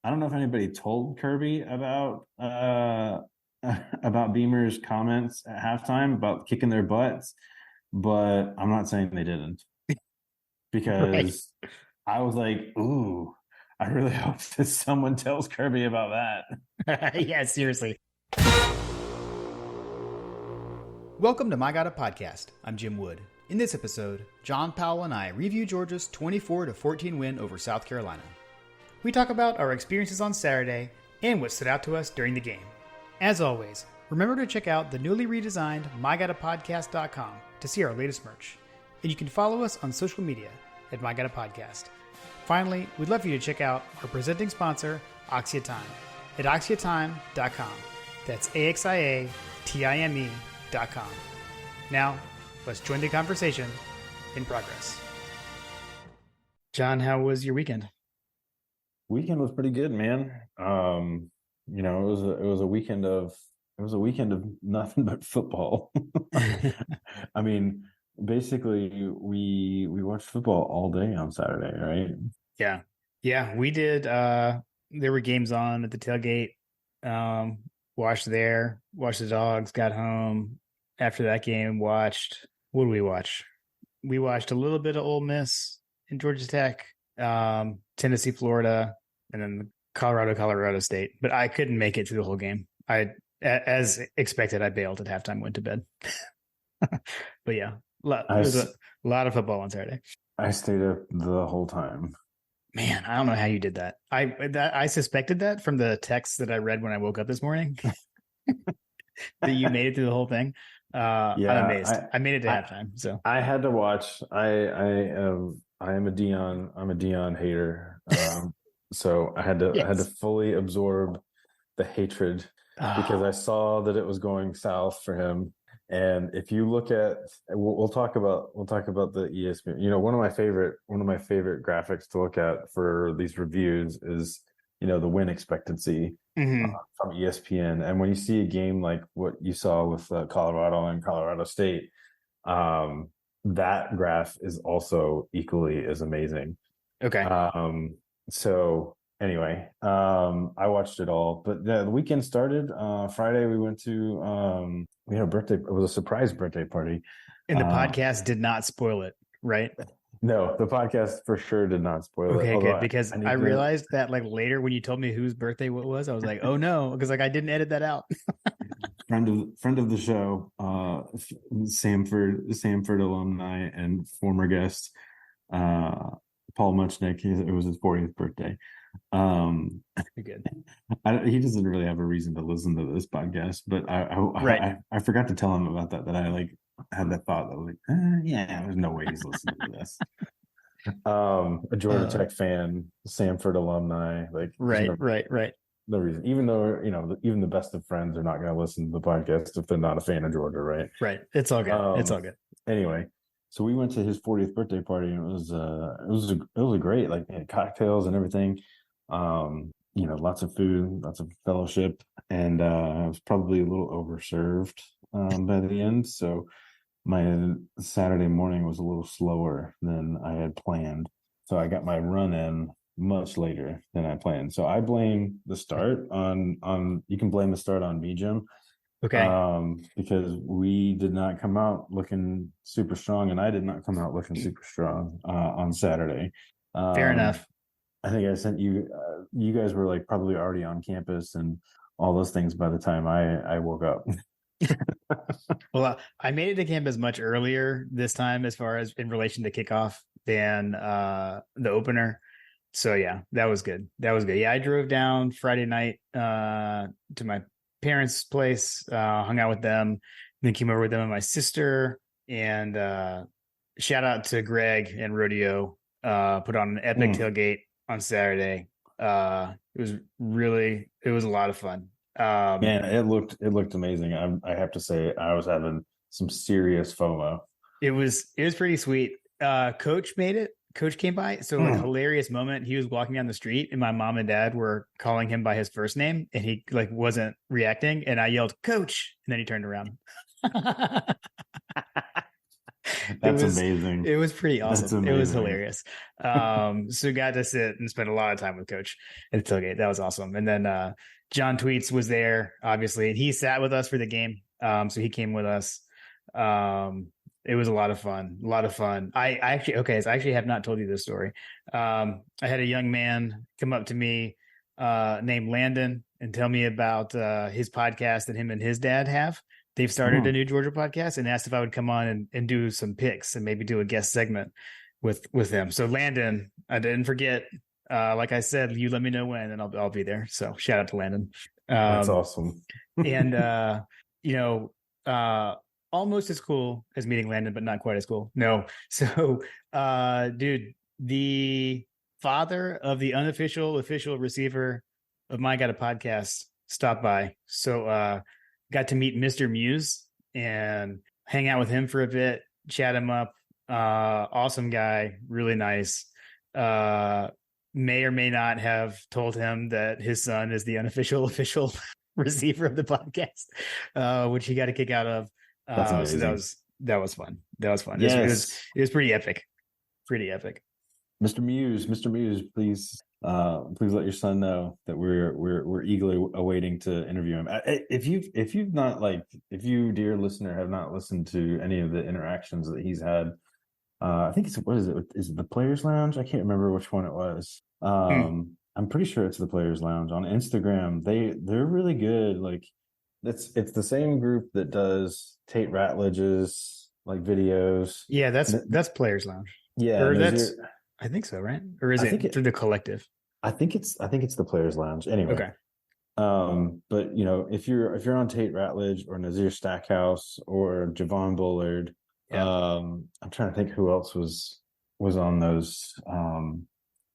I don't know if anybody told Kirby about Beamer's comments at halftime about kicking their butts, but I'm not saying they didn't Right. because I was like, ooh, I really hope that someone tells Kirby about that. Yeah, seriously. Welcome to My God a Podcast. I'm Jim Wood. In this episode, John Powell and I review Georgia's 24-14 win over South Carolina. We talk about our experiences on Saturday and what stood out to us during the game. As always, remember to check out the newly redesigned MyGottaPodcast.com to see our latest merch. And you can follow us on social media at My Gotta Podcast. Finally, we'd love for you to check out our presenting sponsor, Oxia Time, at OxiaTime.com. That's AXIATIME.com. Now, let's join the conversation in progress. John, how was your weekend? Weekend was pretty good, man. It was a weekend of nothing but football. I mean, basically we watched football all day on Saturday, right? Yeah. Yeah, we did. There were games on at the tailgate. Watched there, watched the dogs, got home. After that game, what did we watch? We watched a little bit of Ole Miss and Georgia Tech, Tennessee, Florida, and then Colorado State. But I couldn't make it through the whole game. As expected, I bailed at halftime, went to bed. But yeah, I it was a s- lot of football on Saturday. I stayed up the whole time. Man, I don't know how you did that. I suspected that from the text that I read when I woke up this morning that you made it through the whole thing. I'm amazed. Yeah, I made it to I halftime. So I had to watch. I am a Dion hater. So I had to yes. fully absorb the hatred because I Oh, saw that it was going south for him. And if you look at, we'll talk about the ESPN. You know, one of my favorite graphics to look at for these reviews is, you know, the win expectancy mhm. from ESPN. And when you see a game like what you saw with Colorado and Colorado State, um, that graph is also equally as amazing. Okay. Um, so anyway, I watched it all, but the weekend started, Friday. We had a birthday. It was a surprise birthday party. And the Uh, podcast did not spoil it, right? no, the podcast for sure did not spoil it. Okay, Although good. Because I I need to, realized that like later when you told me whose birthday it was, I was like, oh no, because like I didn't edit that out. friend of the show, Samford alumni and former guest, uh, Paul Muchnick. It was his 40th birthday. Um, You're good. he doesn't really have a reason to listen to this podcast, but Right. I forgot to tell him about that. That I like had that thought that was like, yeah, there's no way he's listening to this. A Georgia Uh, Tech fan, Samford alumni, like there's right, right, right, no reason. Even though you know, even the best of friends are not going to listen to the podcast if they're not a fan of Georgia, right? right. It's all good. It's all Um, good. anyway, so we went to his 40th birthday party, and it was a great, like, they had cocktails and everything. You know, lots of food, lots of fellowship, and I was probably a little overserved by the end. So my Saturday morning was a little slower than I had planned. So I got my run in much later than I planned. So I blame the start on you can blame the start on me, Jim, Okay. because we did not come out looking super strong, and I did not come out looking super strong on Saturday. Fair Um, enough. I think I sent you. You guys were like probably already on campus and all those things by the time I woke up. Well, I made it to campus much earlier this time as far as in relation to kickoff than the opener. So yeah, that was good. That was good. Yeah, I drove down Friday night to my parents' place, hung out with them, then came over with them and my sister. And shout out to Greg and Rodeo. Put on an epic Mm. tailgate on Saturday. It was a lot of fun. Man, it looked amazing. I have to say, I was having some serious FOMO. It was pretty sweet. Coach made it. Coach came by. So like Mm. hilarious moment. He was walking down the street and my mom and dad were calling him by his first name and he like wasn't reacting. And I yelled, Coach. And then he turned around. It That's was amazing. it was pretty That's awesome. It was amazing. hilarious. So got to sit and spend a lot of time with Coach at the tailgate. That was awesome. And then John Tweets was there, obviously, and he sat with us for the game. So he came with us. It was a lot of fun. A lot of fun. I actually okay, so I actually have not told you this story. I had a young man come up to me named Landon and tell me about his podcast that him and his dad have. They've started a Mhm. new Georgia podcast and asked if I would come on and do some picks and maybe do a guest segment with them. So Landon, I didn't forget. Like I said, you let me know when, and I'll be there. So shout out to Landon. That's Um, awesome. and you know, almost as cool as meeting Landon, but not quite as cool. No. So, dude, the father of the unofficial official receiver of My Got a Podcast stopped by. So, got to meet Mr. Muse and hang out with him for a bit, chat him up. Awesome guy, really nice. May or may not have told him that his son is the unofficial official receiver of the podcast, which he got a kick out of. That's So that amazing. was that was fun. That was fun. Yes. It was pretty epic. Pretty epic. Mr. Muse, please let your son know that we're eagerly awaiting to interview him. If you've not like if you, dear listener, have not listened to any of the interactions that he's had, I think it's what is it? Is it the Players Lounge? I can't remember which one it was. Hmm. I'm pretty sure it's the Players Lounge on Instagram. They're really good. Like it's the same group that does Tate Ratledge's like videos. Yeah, N- that's Players Lounge, yeah, or Nazir. that's I think so, right? Or is I it think through it. the collective? I think it's the Players Lounge. Anyway, Okay. but you know, if you're on Tate Ratledge or Nazir Stackhouse or Javon Bullard, Yeah. I'm trying to think who else was on those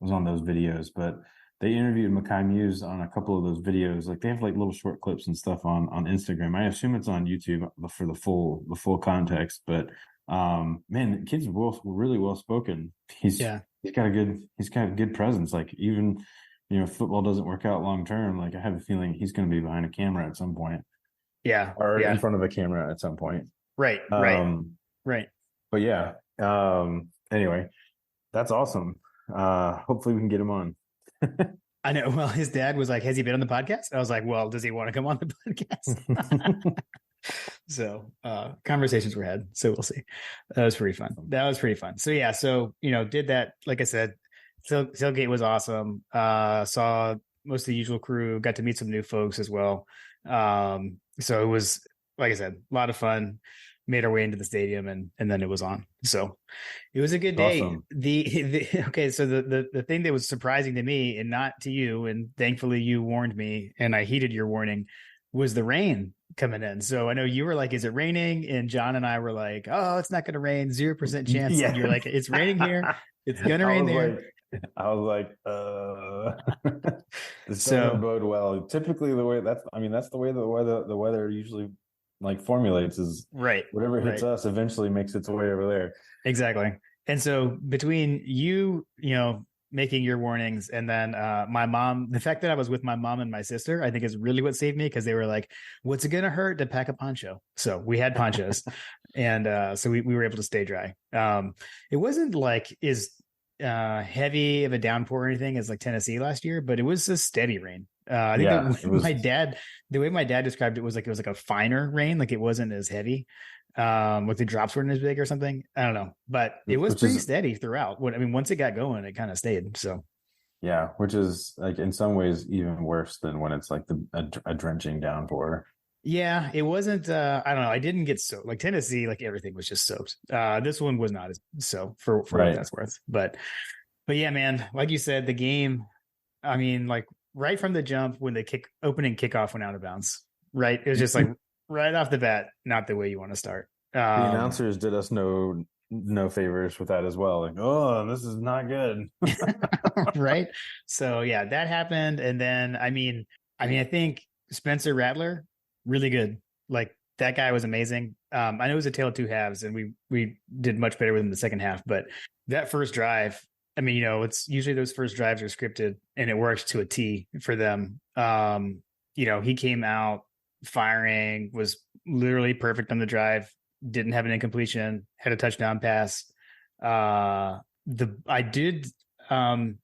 videos, but they interviewed Makai Muse on a couple of those videos. Like they have like little short clips and stuff on Instagram. I assume it's on YouTube for the full context, but man, the kid's really well spoken. Yeah. He's got a good presence. Like even you know, if football doesn't work out long term, like I have a feeling he's going to be behind a camera at some point Yeah. or in Yeah. front of a camera at some point. Right. Right. Right. But yeah. Anyway, that's awesome. Hopefully we can get him on. I know. Well, his dad was like, "Has he been on the podcast?" I was like, "Well, does he want to come on the podcast?" So conversations were had. So we'll see. That was pretty fun. That was pretty fun. So yeah, so did that. Like I said, tailgate was awesome. Saw most of the usual crew. Got to meet some new folks as well. So it was, like I said, a lot of fun. Made our way into the stadium and then it was on. So it was a good day. Awesome. Okay, so the thing that was surprising to me and not to you, and thankfully you warned me and I heeded your warning, was the rain coming in. So I know you were like, "Is it raining?" And John and I were like, "Oh, it's not going to rain, 0% chance." Yeah. And you're like, "It's raining here. It's gonna rain there." I was like, this So doesn't bode well. Typically the way that's the way the weather usually like formulates is right, whatever hits right. us eventually makes its way over there. Exactly. And so between you, making your warnings and then my mom, the fact that I was with my mom and my sister, I think is really what saved me because they were like, "What's it going to hurt to pack a poncho?" So we had ponchos and so we were able to stay dry. It wasn't like as heavy of a downpour or anything as like Tennessee last year, but it was a steady rain. I think Yeah, it was the way my dad described it was like a finer rain, like it wasn't as heavy. Like the drops weren't as big or something. I don't know, but it was which pretty is steady throughout. Once it got going, it kind of stayed. So yeah, which is like in some ways even worse than when it's like a drenching downpour. yeah, it wasn't. I don't know. I didn't get soaked like Tennessee. Like everything was just soaked. This one was not as so for what Right. that's worth. But yeah, man, like you said, the game. Like right from the jump when the opening kickoff went out of bounds. Right, it was just like right off the bat, not the way you want to start. The announcers did us no favors with that as well. Like, oh, this is not good. Right. So yeah, that happened. And then I think Spencer Rattler, really good. Like that guy was amazing. I know it was a tale of two halves and we did much better with him the second half, but that first drive, it's usually those first drives are scripted and it works to a T for them. He came out firing, was literally perfect on the drive, didn't have an incompletion, had a touchdown pass. I did I haven't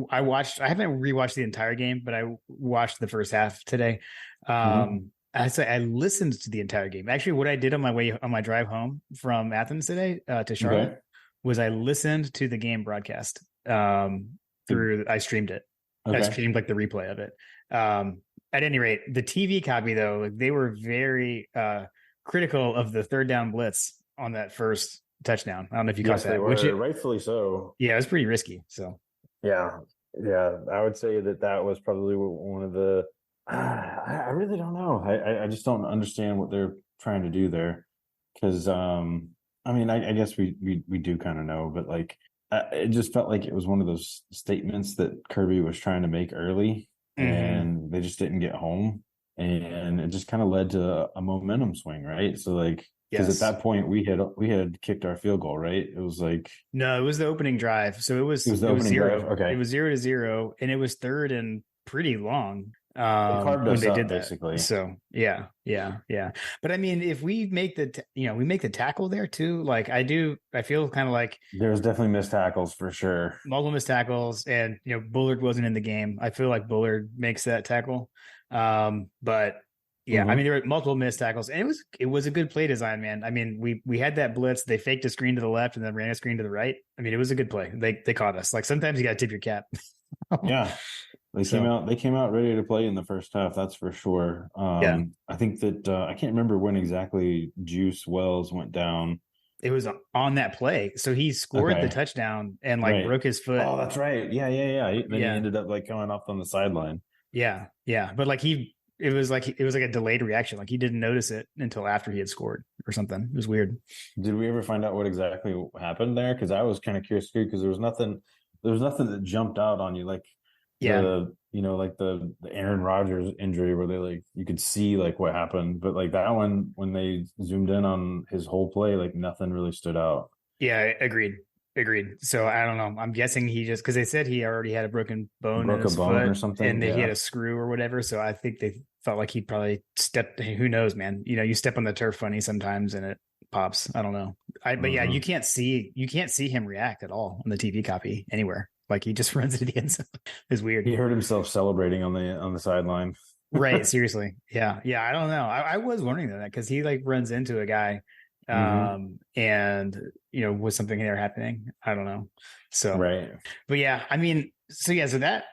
rewatched the entire game, but I watched the first half today. Mhm. I say I listened to the entire game. Actually, what I did on my drive home from Athens today to Charlotte Okay. was I listened to the game broadcast Good. through. I streamed it. I Okay. streamed like the replay of it. At any rate, the TV copy though, they were very critical of the third down blitz on that first touchdown. I don't know if you caught Yes, they that, which were rightfully so. yeah, it was pretty risky. So Yeah, yeah. I would say that that was probably one of the. I really don't know. I just don't understand what they're trying to do there, because I mean I guess we do kind of know, but like it just felt like it was one of those statements that Kirby was trying to make early, mhm. and they just didn't get home, and it just kind of led to a momentum swing, right? So like, because at Yes. that point we had kicked our field goal, right? It was like No, it was the opening drive. So it was the it was opening drive. zero. It Okay, was 0-0, and it was third and pretty long they carved when us they up did that. basically. So yeah. But I mean, if we make we make the tackle there too. Like I feel kind of like There's definitely missed tackles for sure. multiple missed tackles, and Bullard wasn't in the game. I feel like Bullard makes that tackle. But yeah, I mean Hmm. there were multiple missed tackles, and it was a good play design, man. I mean we had that blitz. They faked a screen to the left and then ran a screen to the right. I mean it was a good play. They caught us. Like sometimes you got to tip your cap. Yeah, So they came out ready to play in the first half. That's for sure. yeah, I think that I can't remember when exactly Juice Wells went down. it was on that play. So he scored the Okay, touchdown and like right. broke his foot. Oh, that's right. Yeah. Then he Yeah, ended up like going off on the sideline. yeah. But like it was like a delayed reaction. Like he didn't notice it until after he had scored or something. It was weird. Did we ever find out what exactly happened there? Because I was kind of curious too. Because there was nothing that jumped out on you, like Yeah. like the Aaron Rodgers injury where they like you could see like what happened, but like that one when they zoomed in on his whole play, like nothing really stood out. Yeah, agreed. Agreed. So I don't know. I'm guessing he just because they said he already had a broken bone in Broke a his bone foot or something. and that he had Yeah. a screw or whatever. So I think they felt like he probably stepped. Who knows, man? You step on the turf funny sometimes and it pops. I don't know. But yeah, Hmm. you can't see him react at all on the TV copy anywhere. Like he just runs into the end zone. It's weird. He hurt himself celebrating on the sideline. Right. Seriously. Yeah. Yeah. I don't know. I was wondering that because he like runs into a guy Hmm. and was something there happening. I don't know. So Right. but yeah, I mean, so that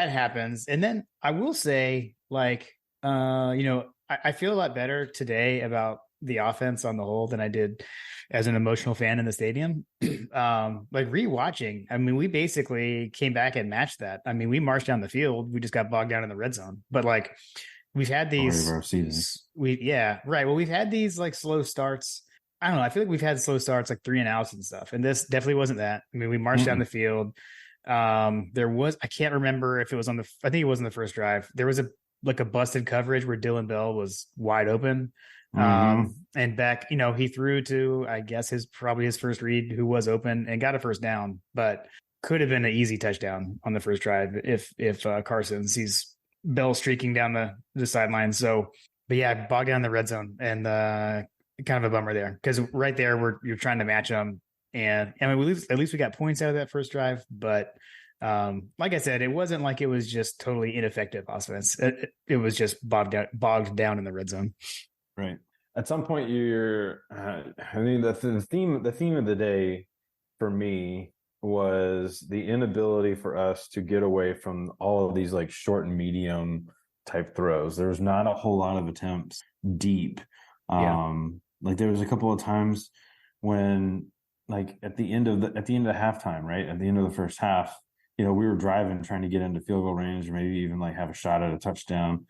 happens. And then I will say, like, I feel a lot better today about the offense on the whole than I did as an emotional fan in the stadium. Like rewatching, I mean, we basically came back and matched that. I mean, we marched down the field, we just got bogged down in the red zone. But like we've had Story of these our season. yeah, right. Well, we've had these like slow starts. I don't know. I feel like we've had slow starts like 3-and-outs and stuff. And this definitely wasn't that. I mean, we marched down the Mm-mm. field. There was I can't remember if it was I think it was on the first drive. There was a busted coverage where Dylan Bell was wide open. Hmm. And Beck, he threw to I guess probably his first read who was open and got a first down, but could have been an easy touchdown on the first drive if Carson sees Bell streaking down the sideline. So, but yeah, bogged down the red zone and kind of a bummer there because right there you're trying to match them, and I mean at least we got points out of that first drive, but like I said, it wasn't like it was just totally ineffective offense. It was just bogged down in the red zone. Right. At some point, I mean, the theme of the day for me was the inability for us to get away from all of these like short and medium type throws. There was not a whole lot of attempts deep. Yeah, Like there was a couple of times when, like at the end of the halftime, right at the end of the first half, we were driving, trying to get into field goal range, or maybe even like have a shot at a touchdown,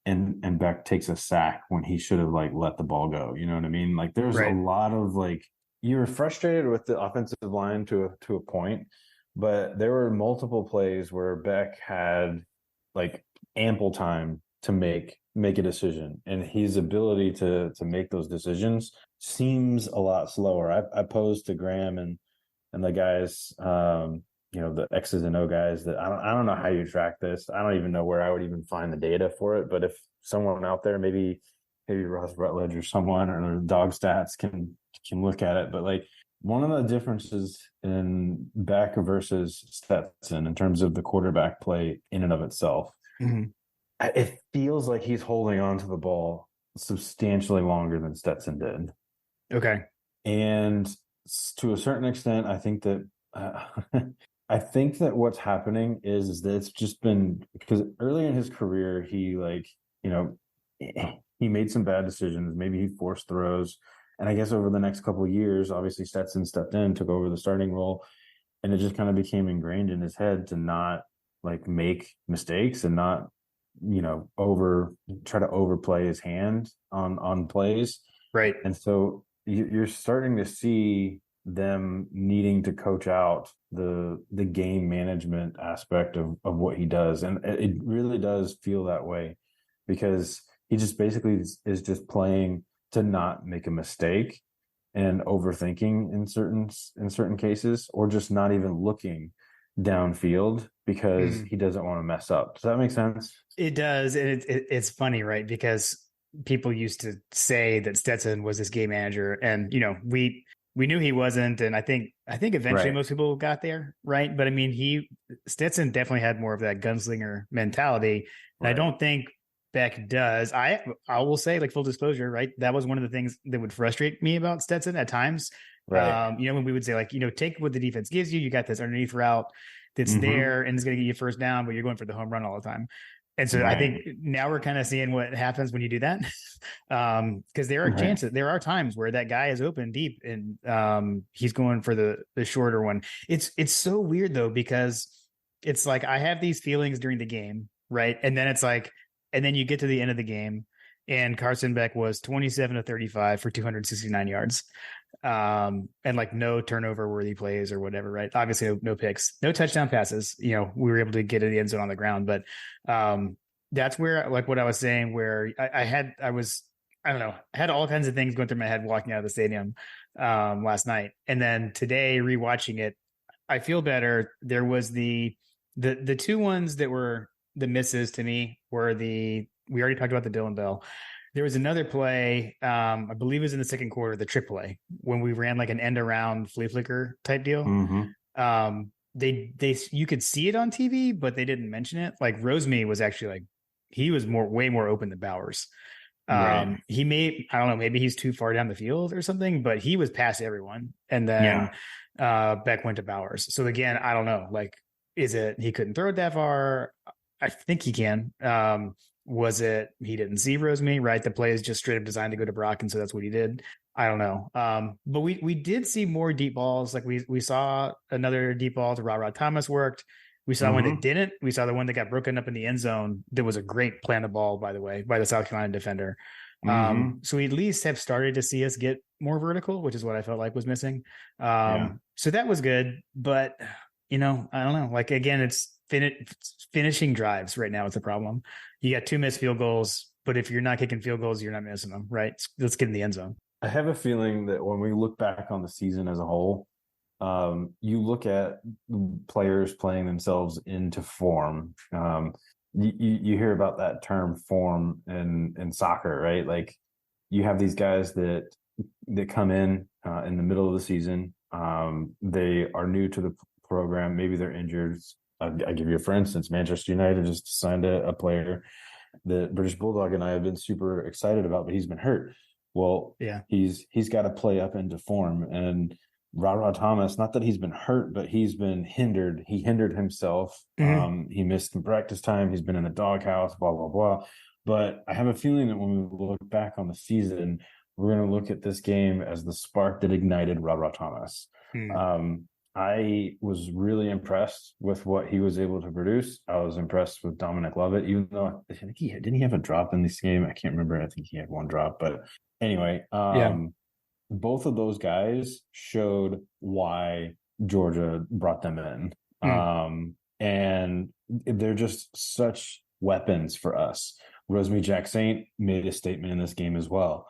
and Beck takes a sack when he should have like let the ball go. You know what I mean? Like there's a right. lot of like you were frustrated with the offensive line to a point, but there were multiple plays where Beck had like ample time to make a decision, and his ability to make those decisions seems a lot slower. I posed to Graham and the guys, the X's and O guys, that I don't know how you track this. I don't even know where I would even find the data for it. But if someone out there, maybe Ross Rutledge or someone or Dog Stats can look at it, but like one of the differences in Beck versus Stetson in terms of the quarterback play in and of itself, Mhm. it feels like he's holding on to the ball substantially longer than Stetson did. Okay. And to a certain extent, I think that I think that what's happening is that it's just been because early in his career, he like, you know, he made some bad decisions. Maybe he forced throws. And I guess over the next couple of years, obviously Stetson stepped in, took over the starting role, and it just kind of became ingrained in his head to not like make mistakes and not, try to overplay his hand on plays. Right. And so you're starting to see them needing to coach out the game management aspect of what he does. And it really does feel that way because he just basically is just playing to not make a mistake and overthinking in certain cases, or just not even looking downfield because Mhm. he doesn't want to mess up. Does that make sense? It does. And it's funny, right? Because people used to say that Stetson was this game manager, and we knew he wasn't. And I think eventually Right. most people got there, right? But I mean, Stetson definitely had more of that gunslinger mentality, and I Right. don't think Beck does. I will say, like, full disclosure, right? That was one of the things that would frustrate me about Stetson at times. Right. When we would say, like, take what the defense gives you. You got this underneath route that's Mm-hmm. there and it's going to get you first down, but you're going for the home run all the time. And so I think Right. now we're kind of seeing what happens when you do that. Because Right. there are times where that guy is open deep and he's going for the shorter one. It's so weird though, because it's like I have these feelings during the game, right? And then it's like, and then you get to the end of the game and Carson Beck was 27 to 35 for 269 yards. And like no turnover worthy plays or whatever, right? Obviously no picks, no touchdown passes. We were able to get in the end zone on the ground, but that's where, like what I was saying, where I don't know, I had all kinds of things going through my head walking out of the stadium last night, and then today rewatching it, I feel better. There was the two ones that were the misses to me were we already talked about the Dylan Bell. There was another play, I believe it was in the second quarter, the trick play, when we ran like an end around flea flicker type deal. Mm-hmm. They you could see it on TV, but they didn't mention it. Like Roseme was actually like he was way more open than Bowers. Right. I don't know, maybe he's too far down the field or something, but he was past everyone. And then Yeah. Beck went to Bowers. So again, I don't know. Like, is it he couldn't throw it that far? I think he can. Was it he didn't see Roseme, right? The play is just straight up designed to go to Brock, and so that's what he did. I don't know. But we did see more deep balls. Like we saw another deep ball to Rod Thomas worked. We saw one that Mm-hmm. didn't. We saw the one that got broken up in the end zone. That was a great planted ball, by the way, by the South Carolina defender. Mm-hmm. So we at least have started to see us get more vertical, which is what I felt like was missing. Yeah. So that was good, but I don't know. Like again, it's finishing drives right now. It's a problem. You got two missed field goals, but if you're not kicking field goals, you're not missing them, right? Let's get in the end zone. I have a feeling that when we look back on the season as a whole, you look at players playing themselves into form. You hear about that term form in soccer, right? Like you have these guys that come in the middle of the season. They are new to the program. Maybe they're injured. I give you a for instance, Manchester United just signed a player that British Bulldog and I have been super excited about, but he's been hurt. Well, Yeah. he's got to play up into form. And Rod Thomas, not that he's been hurt, but he's been hindered. He hindered himself. Mm-hmm. He missed some practice time. He's been in the doghouse, blah, blah, blah. But I have a feeling that when we look back on the season, we're going to look at this game as the spark that ignited Rod Thomas. Mm. Um, I was really impressed with what he was able to produce. I was impressed with Dominic Lovett, even though I think didn't he have a drop in this game? I can't remember. I think he had one drop, but anyway, Yeah. both of those guys showed why Georgia brought them in. Mm. And they're just such weapons for us. Roseme Jack Saint made a statement in this game as well.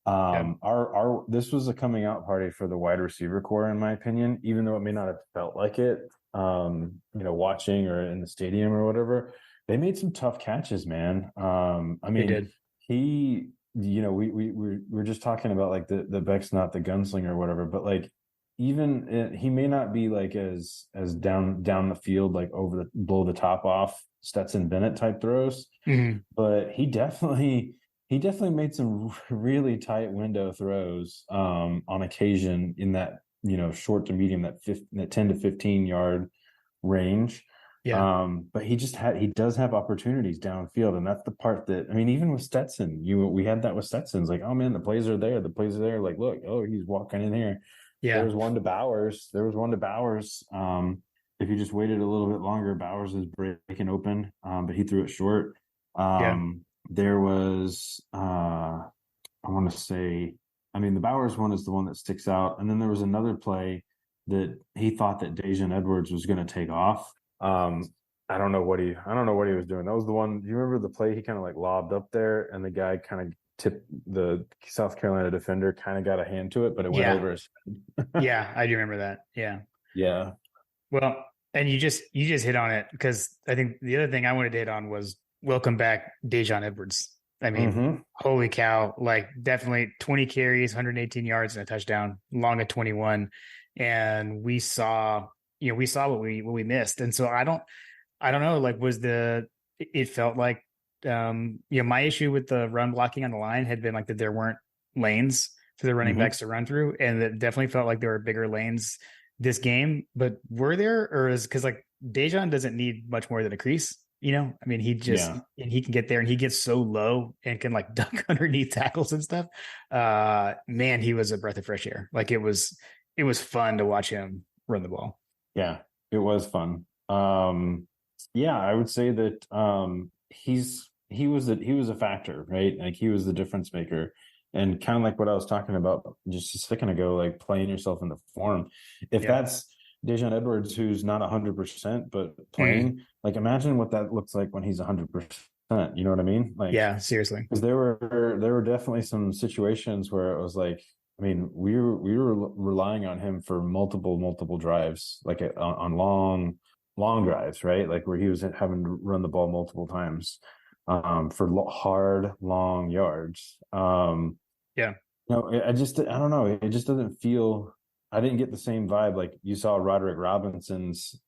Yeah. Our this was a coming out party for the wide receiver core, in my opinion, even though it may not have felt like it, watching or in the stadium or whatever. They made some tough catches, man. I They mean, did. he we're just talking about like the Beck's not the gunslinger or whatever, but like even he may not be like as down the field, like over the blow the top off Stetson Bennett type throws, but he definitely made some really tight window throws on occasion in that short to medium, that 10 to 15 yard range. Yeah. But he does have opportunities downfield, and that's the part that, I mean, even with Stetson, we had that with Stetson's like, oh man, the plays are there. Like, look, oh, he's walking in here. There Yeah. was one to Bowers. If you just waited a little bit longer, Bowers is breaking open, but he threw it short. Yeah. There was, I want to say, I mean, the Bowers one is the one that sticks out, and then there was another play that he thought that Daijun Edwards was going to take off. I don't know what he was doing. That was the one. Do you remember the play he kind of like lobbed up there, and the guy kind of tipped, the South Carolina defender kind of got a hand to it, but it went over his head. Yeah, I do remember that. Yeah. Yeah. Well, and you just hit on it, because I think the other thing I wanted to hit on was welcome back Daijun Edwards. I mean, holy cow, like definitely 20 carries, 118 yards and a touchdown, long at 21. And we saw what we missed. And so I don't know, like it felt like, my issue with the run blocking on the line had been like that there weren't lanes for the running backs to run through. And it definitely felt like there were bigger lanes this game, but were there, or is, because like Daijun doesn't need much more than a crease. I mean, and he can get there, and he gets so low and can like duck underneath tackles and stuff. Man, he was a breath of fresh air. Like it was fun to watch him run the ball. Yeah, it was fun. Yeah, I would say that he was a factor, right? Like he was the difference maker. And kind of like what I was talking about just a second ago, like playing yourself in the form. If that's Daijun Edwards, who's not 100%, but playing, like imagine what that looks like when he's 100%. You know what I mean? Like, yeah, seriously. Because there were definitely some situations where it was like, I mean, we were relying on him for multiple drives, like on long drives, right? Like where he was having to run the ball multiple times for hard, long yards. Yeah. I don't know. It just doesn't feel, I didn't get the same vibe. Like you saw Roderick Robinson's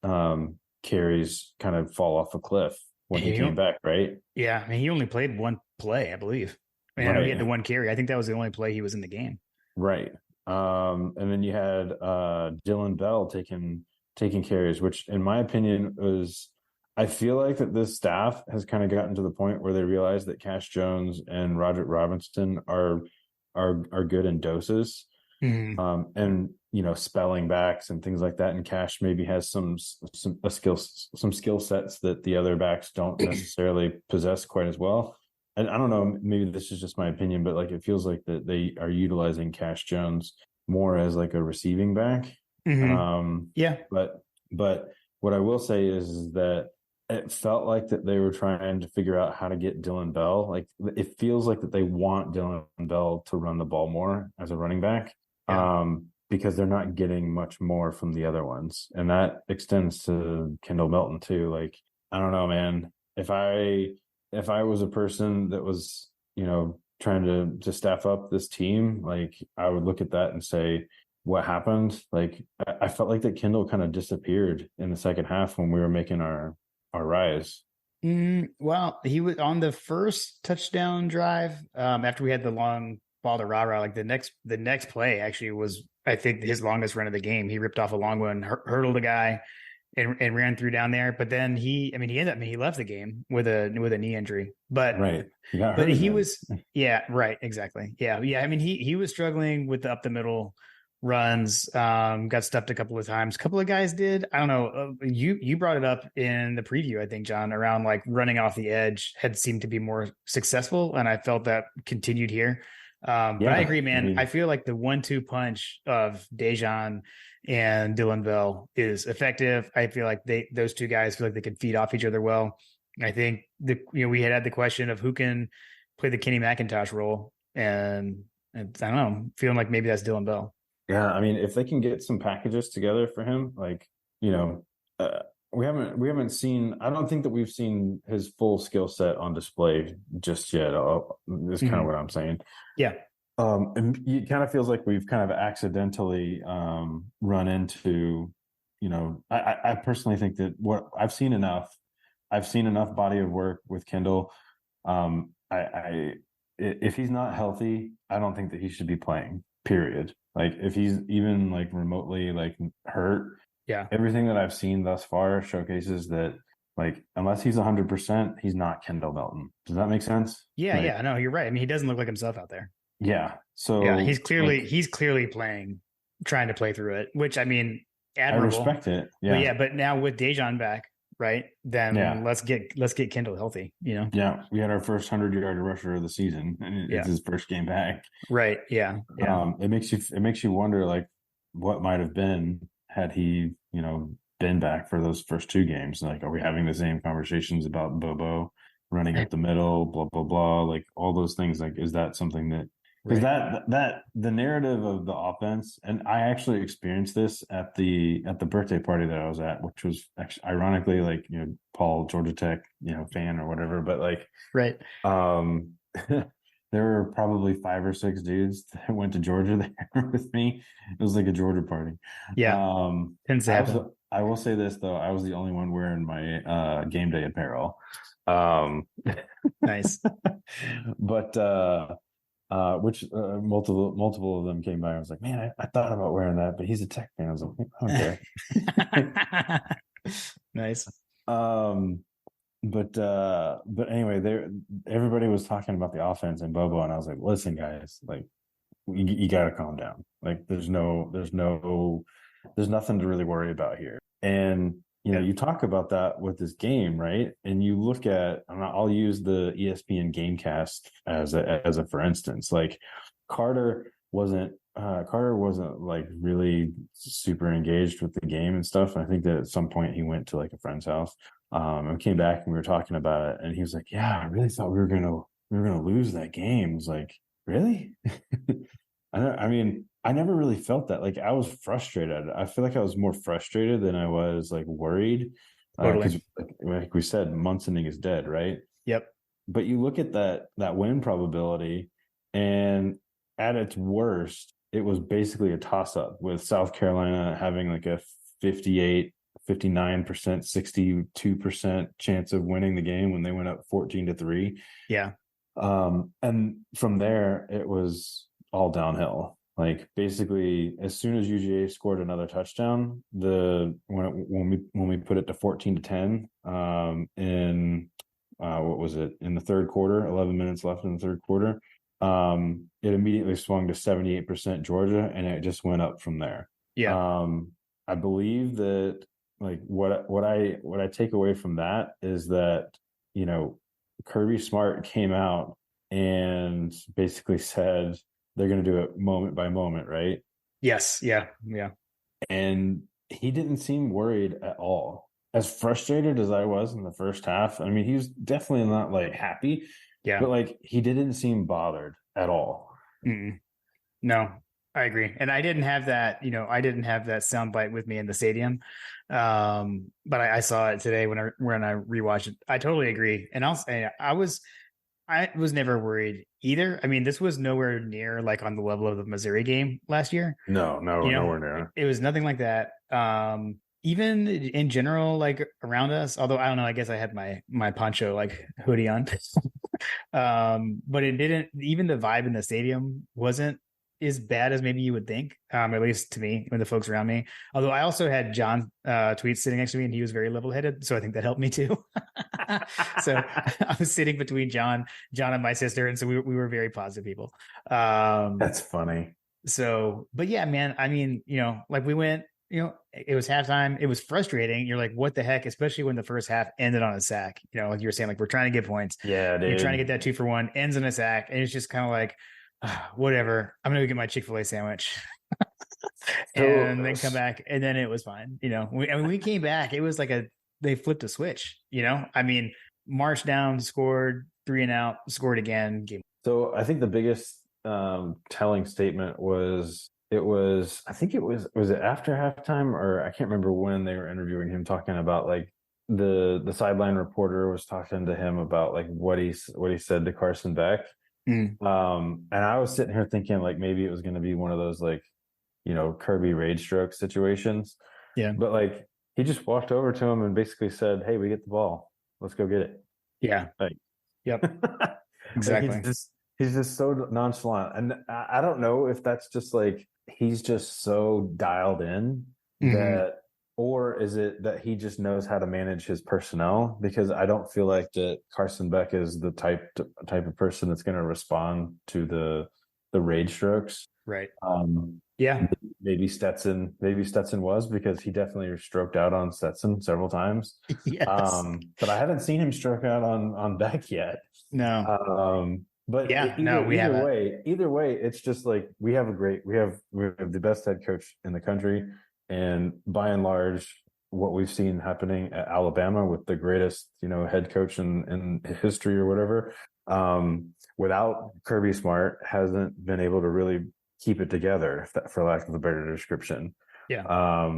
carries kind of fall off a cliff when he came back, right? Yeah. I mean, he only played one play, I believe. I mean, I know he had the one carry. I think that was the only play he was in the game. Right. And then you had Dylan Bell taking carries, which in my opinion I feel like that this staff has kind of gotten to the point where they realize that Cash Jones and Roderick Robinson are good in doses. And spelling backs and things like that. And Cash maybe has some skill sets that the other backs don't necessarily possess quite as well. And I don't know, maybe this is just my opinion, but like it feels like that they are utilizing Cash Jones more as like a receiving back. Yeah. But what I will say is that it felt like that they were trying to figure out how to get Dylan Bell. Like it feels like that they want Dylan Bell to run the ball more as a running back. Because they're not getting much more from the other ones. And that extends to Kendall Milton too. Like, I don't know, man. If I was a person that was, trying to staff up this team, like I would look at that and say, what happened? Like, I felt like that Kendall kind of disappeared in the second half when we were making our rise. Well, he was on the first touchdown drive after we had the long ball to Rara. Like the next play actually was, I think, his longest run of the game. He ripped off a long one, hurdled a guy, and ran through down there. But then he left the game with a knee injury. But right, but he was right, exactly. Yeah. I mean, he was struggling with the up the middle runs. Got stuffed a couple of times. A couple of guys did. I don't know. You brought it up in the preview, I think, John, around like running off the edge had seemed to be more successful, and I felt that continued here. But I agree, man. I feel like the 1-2 punch of Daijun and Dylan Bell is effective. I feel like those two guys feel like they can feed off each other well. I think we had the question of who can play the Kenny McIntosh role, and I don't know, feeling like maybe that's Dylan Bell. Yeah, I mean, if they can get some packages together for him, like we haven't seen. I don't think that we've seen his full skill set on display just yet. Is kind of what I'm saying. Yeah. And it kind of feels like we've kind of accidentally run into, I personally think that what I've seen enough body of work with Kendall. If he's not healthy, I don't think that he should be playing. Period. Like if he's even like remotely like hurt, Yeah. everything that I've seen thus far showcases that like unless he's 100%, he's not Kendall Melton. Does that make sense? Yeah. Like, Yeah. No, you're right. I mean, he doesn't look like himself out there. yeah. So Yeah. like, He's clearly playing, trying to play through it, which I mean, I admirable. respect it. But Yeah. yeah, but now with Dejan back, right? Then Yeah. let's get Kendall healthy, Yeah. We had our first 100-yard rusher of the season, and it's his first game back. Right. Yeah. Yeah. It makes you wonder like what might have been had he, been back for those first two games. Like, are we having the same conversations about Bobo running up the middle, blah blah blah, like all those things? Like, is that something that because that the narrative of the offense, and I actually experienced this at the birthday party that I was at, which was actually ironically like Paul, Georgia Tech fan or whatever, but like right. There were probably 5 or 6 dudes that went to Georgia there with me. It was like a Georgia party. Yeah. Tends to happen. I will say this though, I was the only one wearing my game day apparel. Nice. But which multiple of them came by. I was like, man, I thought about wearing that, but he's a Tech fan. I was like, I don't care. Nice. But anyway, everybody was talking about the offense and Bobo, and I was like, listen, guys, like you got to calm down. Like there's nothing to really worry about here. And you talk about that with this game, right? And you look at, I'll use the ESPN Gamecast as a for instance. Like Carter wasn't like really super engaged with the game and stuff. And I think that at some point he went to like a friend's house and came back and we were talking about it. And he was like, "Yeah, I really thought we were gonna lose that game." I was like, "Really?" I mean, I never really felt that. Like I was frustrated. I feel like I was more frustrated than I was like worried. Because like we said, Munsoning is dead, right? Yep. But you look at that win probability, and at its worst, it was basically a toss-up with South Carolina having like a 58, 59%, 62% chance of winning the game when they went up 14-3. Yeah. And from there, it was all downhill. Like basically, as soon as UGA scored another touchdown, when we put it to 14-10, in what was it, in the third quarter, 11 minutes left in the third quarter, it immediately swung to 78% Georgia, and it just went up from there. Yeah. I believe that like what I take away from that is that Kirby Smart came out and basically said they're going to do it moment by moment, right? Yes. Yeah. Yeah. And he didn't seem worried at all. As frustrated as I was in the first half, I mean, he was definitely not like happy. Yeah. But like he didn't seem bothered at all. Mm-mm. No, I agree. And I didn't have that, I didn't have that soundbite with me in the stadium. But I saw it today when I rewatched it. I totally agree. And I'll say I was never worried either. I mean, this was nowhere near like on the level of the Missouri game last year. No, nowhere near. It was nothing like that. Even in general, like around us, although I don't know, I guess I had my poncho like hoodie on. But it didn't, even the vibe in the stadium wasn't as bad as maybe you would think, at least to me, when the folks around me. Although I also had John Tweets sitting next to me, and he was very level-headed, so I think that helped me too. So I was sitting between John and my sister, and so we were very positive people. That's funny. So, but yeah, man, I mean, like we went, it was halftime. It was frustrating. You're like, what the heck? Especially when the first half ended on a sack. Like you were saying, like we're trying to get points. Yeah, dude. You're trying to get that 2-for-1, ends in a sack, and it's just kind of like, whatever. I'm gonna go get my Chick-fil-A sandwich, and then come back, and then it was fine. We came back. It was like they flipped a switch. I mean, marched down, scored 3 and out, scored again. So I think the biggest telling statement was I think was it after halftime, or I can't remember when they were interviewing him, talking about like the sideline reporter was talking to him about like what he said to Carson Beck. Mm. And I was sitting here thinking like maybe it was going to be one of those like, Kirby rage stroke situations, Yeah. but like he just walked over to him and basically said, "Hey, we get the ball. Let's go get it." Yeah. Like, Yep. like Exactly. he's just so nonchalant, and I don't know if that's just like he's just so dialed in Hmm. that, or is it that he just knows how to manage his personnel? Because I don't feel like that Carson Beck is the type of person that's going to respond to the rage strokes. Right. Um, Yeah. maybe Stetson was, because he definitely stroked out on Stetson several times. Yes. But I haven't seen him stroke out on Beck yet. No. But Yeah. No, we haven't. either way, it's just like we have the best head coach in the country, and by and large, what we've seen happening at Alabama with the greatest head coach in history or whatever, without Kirby Smart, hasn't been able to really keep it together, for lack of a better description. Yeah.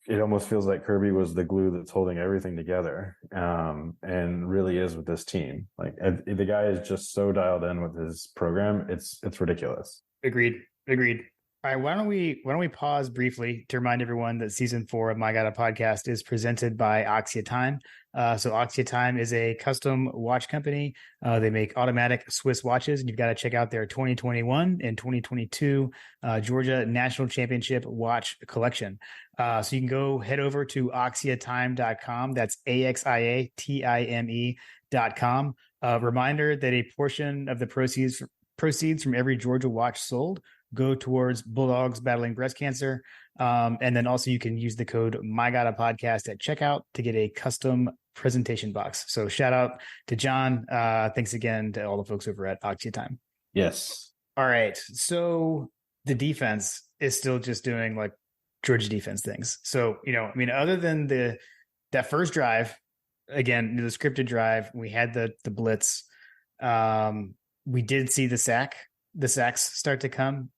It almost feels like Kirby was the glue that's holding everything together, and really is with this team. Like the guy is just so dialed in with his program. It's ridiculous. Agreed. Agreed. All right. Why don't we pause briefly to remind everyone that season 4 of My God, a Podcast is presented by Oxia Time. So Oxia Time is a custom watch company. They make automatic Swiss watches, and you've got to check out their 2021 and 2022 Georgia National Championship watch collection. So you can go head over to oxiatime.com. That's AXIATIME.com. Reminder that a portion of the proceeds from every Georgia watch sold go towards Bulldogs battling breast cancer. And then also you can use the code MyGottaPodcast at checkout to get a custom presentation box. So shout out to John. Thanks again to all the folks over at Oxia Time. Yes. All right. So the defense is still just doing like Georgia defense things. So, other than that first drive, again, the scripted drive, we had the blitz. We did see the sacks start to come.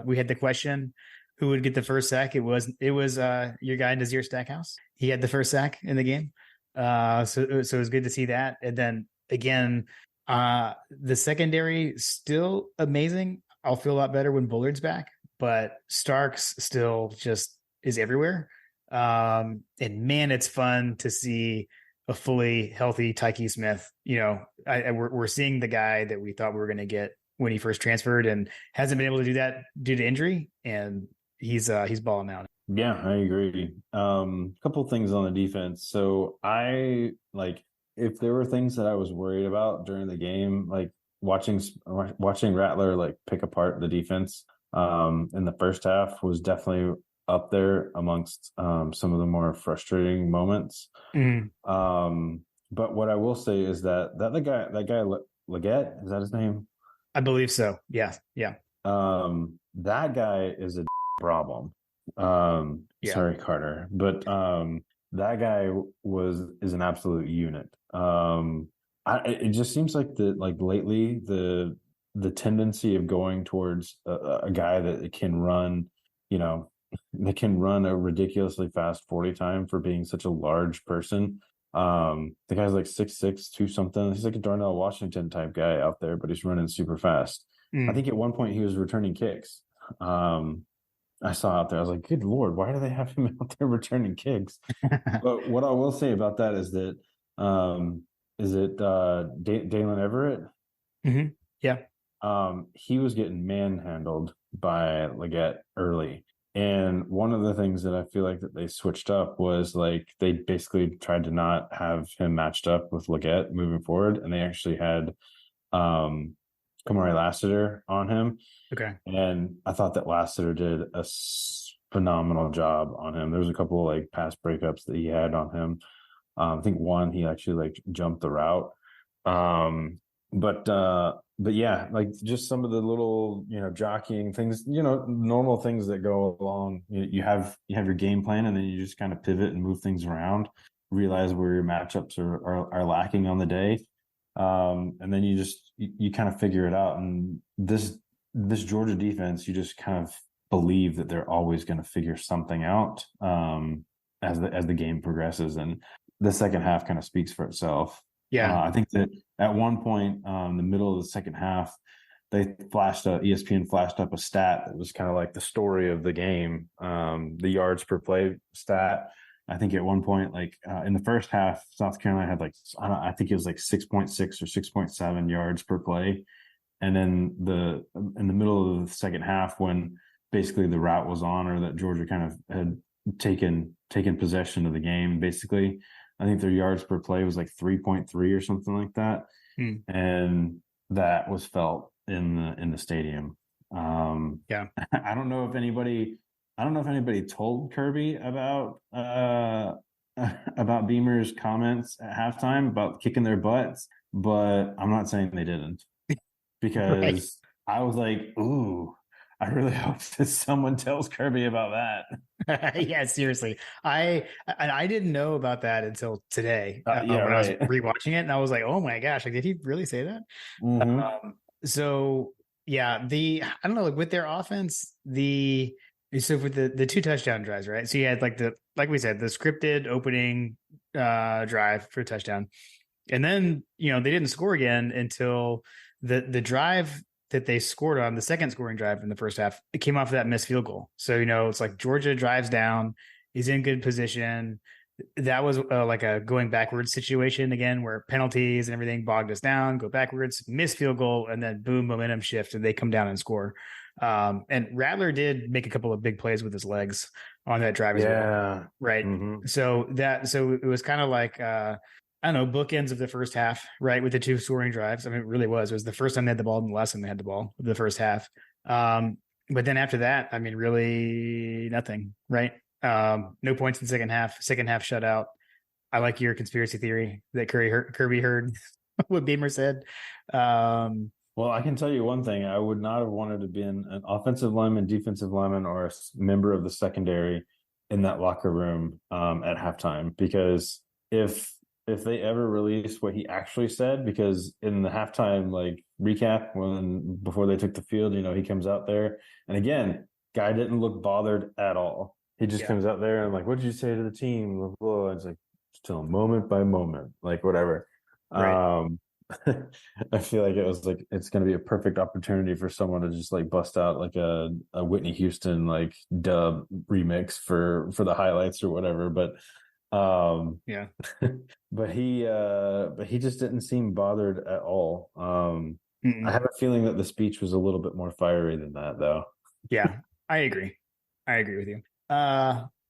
We had the question, who would get the first sack? It was your guy Nazir Stackhouse. He had the first sack in the game. So it was good to see that. And then again, the secondary still amazing. I'll feel a lot better when Bullard's back, but Starks still just is everywhere. And man, it's fun to see a fully healthy Tyke Smith. We're seeing the guy that we thought we were going to get when he first transferred, and hasn't been able to do that due to injury. And he's balling out. Yeah, I agree. Couple things on the defense. So if there were things that I was worried about during the game, like watching Rattler like pick apart the defense in the first half was definitely up there amongst some of the more frustrating moments. Mm-hmm. But what I will say is that the guy Leggett, is that his name? I believe so. Yeah. That guy is a problem. Yeah. Sorry, Carter, but that guy is an absolute unit. It just seems like lately the tendency of going towards a guy that can run, that can run a ridiculously fast 40 time for being such a large person. The guy's like 6'6", 2 something. He's like a Darnell Washington type guy out there, but he's running super fast. I think at one point he was returning kicks. I saw out there, I was like, good Lord, why do they have him out there returning kicks? But what I will say about that is that, Dalen Everett? Mm-hmm. Yeah. He was getting manhandled by Leggett early. And one of the things that I feel like that they switched up was like they basically tried to not have him matched up with Leggett moving forward. And they actually had Kamari Lassiter on him. Okay. And I thought that Lassiter did a phenomenal job on him. There was a couple of like pass breakups that he had on him. I think one, he actually like jumped the route. But yeah, like just some of the little, jockeying things, normal things that go along. You have your game plan, and then you just kind of pivot and move things around, realize where your matchups are lacking on the day. And then you kind of figure it out. And this Georgia defense, you just kind of believe that they're always going to figure something out as the game progresses, and the second half kind of speaks for itself. Yeah. I think that at one point, in the middle of the second half, ESPN flashed up a stat that was kind of like the story of the game, the yards per play stat. I think at one point, like in the first half, South Carolina had like, I think it was like 6.6 or 6.7 yards per play. And then in the middle of the second half, when basically the route was on, or that Georgia kind of had taken possession of the game, basically, I think their yards per play was like 3.3 or something like that. And that was felt in the stadium. Yeah. I don't know if anybody told Kirby about Beamer's comments at halftime about kicking their butts, but I'm not saying they didn't, because I was like, ooh, I really hope that someone tells Kirby about that. Yeah, seriously. I didn't know about that until today, when I was rewatching it, and I was like, oh my gosh, like, did he really say that? Mm-hmm. So yeah, I don't know, like with their offense, so with the 2 touchdown drives, right? So you had like we said, the scripted opening drive for a touchdown. And then, they didn't score again until the drive that they scored on, the second scoring drive in the first half, it came off of that missed field goal. So, it's like Georgia drives down, is in good position. That was like a going backwards situation again, where penalties and everything bogged us down, go backwards, miss field goal, and then boom, momentum shift, and they come down and score. And Rattler did make a couple of big plays with his legs on that drive as well. Right. Mm-hmm. So it was kind of like, I don't know, bookends of the first half, right? With the 2 scoring drives. I mean, it really was. It was the first time they had the ball and the last time they had the ball of the first half. But then after that, I mean, really nothing, right? No points in the second half shutout. I like your conspiracy theory that Kirby heard what Beamer said. Well, I can tell you one thing. I would not have wanted to be an offensive lineman, defensive lineman, or a member of the secondary in that locker room at halftime, because if they ever release what he actually said, because in the halftime like recap, before they took the field, he comes out there, and again, guy didn't look bothered at all. He just comes out there and like, what did you say to the team? Blah, blah. It's like, still moment by moment, like whatever. Right. I feel like it was like, it's going to be a perfect opportunity for someone to just like bust out like a Whitney Houston like dub remix for the highlights or whatever. But Yeah. but he just didn't seem bothered at all. I have a feeling that the speech was a little bit more fiery than that, though. Yeah, I agree with you.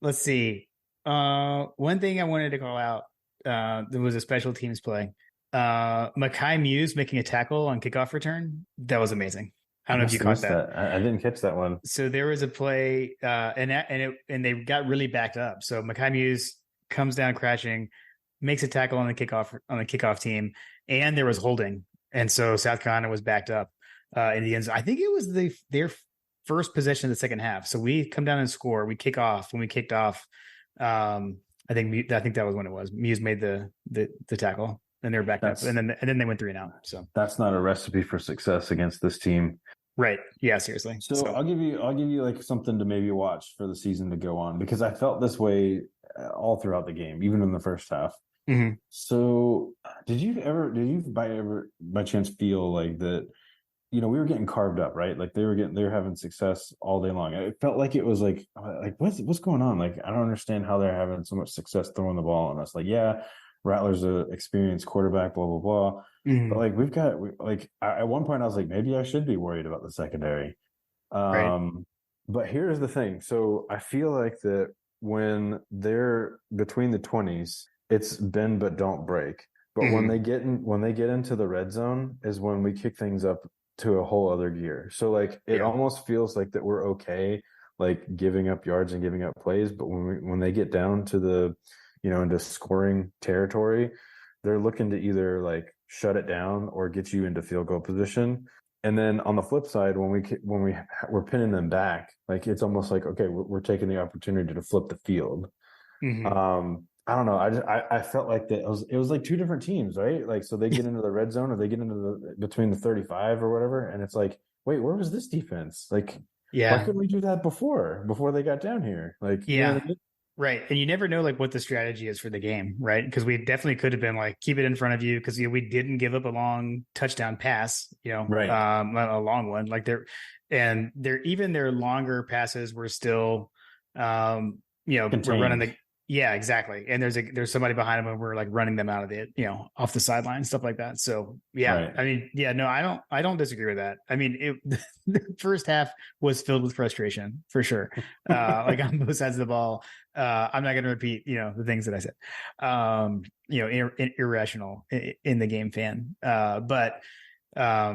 Let's see. One thing I wanted to call out, there was a special teams play. Mekhi Muse making a tackle on kickoff return. That was amazing. I don't know if you caught that. I didn't catch that one. So there was a play, and they got really backed up. So Mekhi Muse comes down crashing, makes a tackle on the kickoff team, and there was holding, and so South Carolina was backed up in the end zone. I think it was their first possession of the second half. So we come down and score. We kick off. When we kicked off, I think that was when it was. Muse made the tackle, and they were backed up, and then they went 3 and out. So that's not a recipe for success against this team. Right. Yeah, seriously. So I'll give you like something to maybe watch for the season to go on, because I felt this way all throughout the game, even in the first half. Mm-hmm. So did you by chance feel like that, we were getting carved up, right? Like they were having success all day long. It felt like it was like what's going on? Like, I don't understand how they're having so much success throwing the ball on us. Like, yeah, Rattler's an experienced quarterback, blah, blah, blah. Mm-hmm. But like at one point I was like, maybe I should be worried about the secondary. Right. But here's the thing. So I feel like that when they're between the 20s, it's bend but don't break. But when they get into the red zone is when we kick things up to a whole other gear. So like it almost feels like that we're okay, like giving up yards and giving up plays. But when they get down to the, into scoring territory, they're looking to either like shut it down or get you into field goal position. And then on the flip side, when we're pinning them back, like it's almost like, okay, we're taking the opportunity to flip the field. Mm-hmm. I don't know. I felt like that it was like 2 different teams, right? Like, so they get into the red zone or they get into between the 35 or whatever. And it's like, wait, where was this defense? Like, Why Yeah. couldn't we do that before they got down here? Like, you know Yeah. what I mean? Right. And you never know like what the strategy is for the game, right? Because we definitely could have been like, keep it in front of you because we didn't give up a long touchdown pass, Right. a long one. Like even their longer passes were still we're running Contained. yeah, exactly. And there's somebody behind them and we're like running them out of the, off the sideline, stuff like that. So yeah, Right. I mean, yeah, no, I don't disagree with that. I mean, the first half was filled with frustration for sure. Like on both sides of the ball. I'm not going to repeat, the things that I said. Irrational in the game fan. But I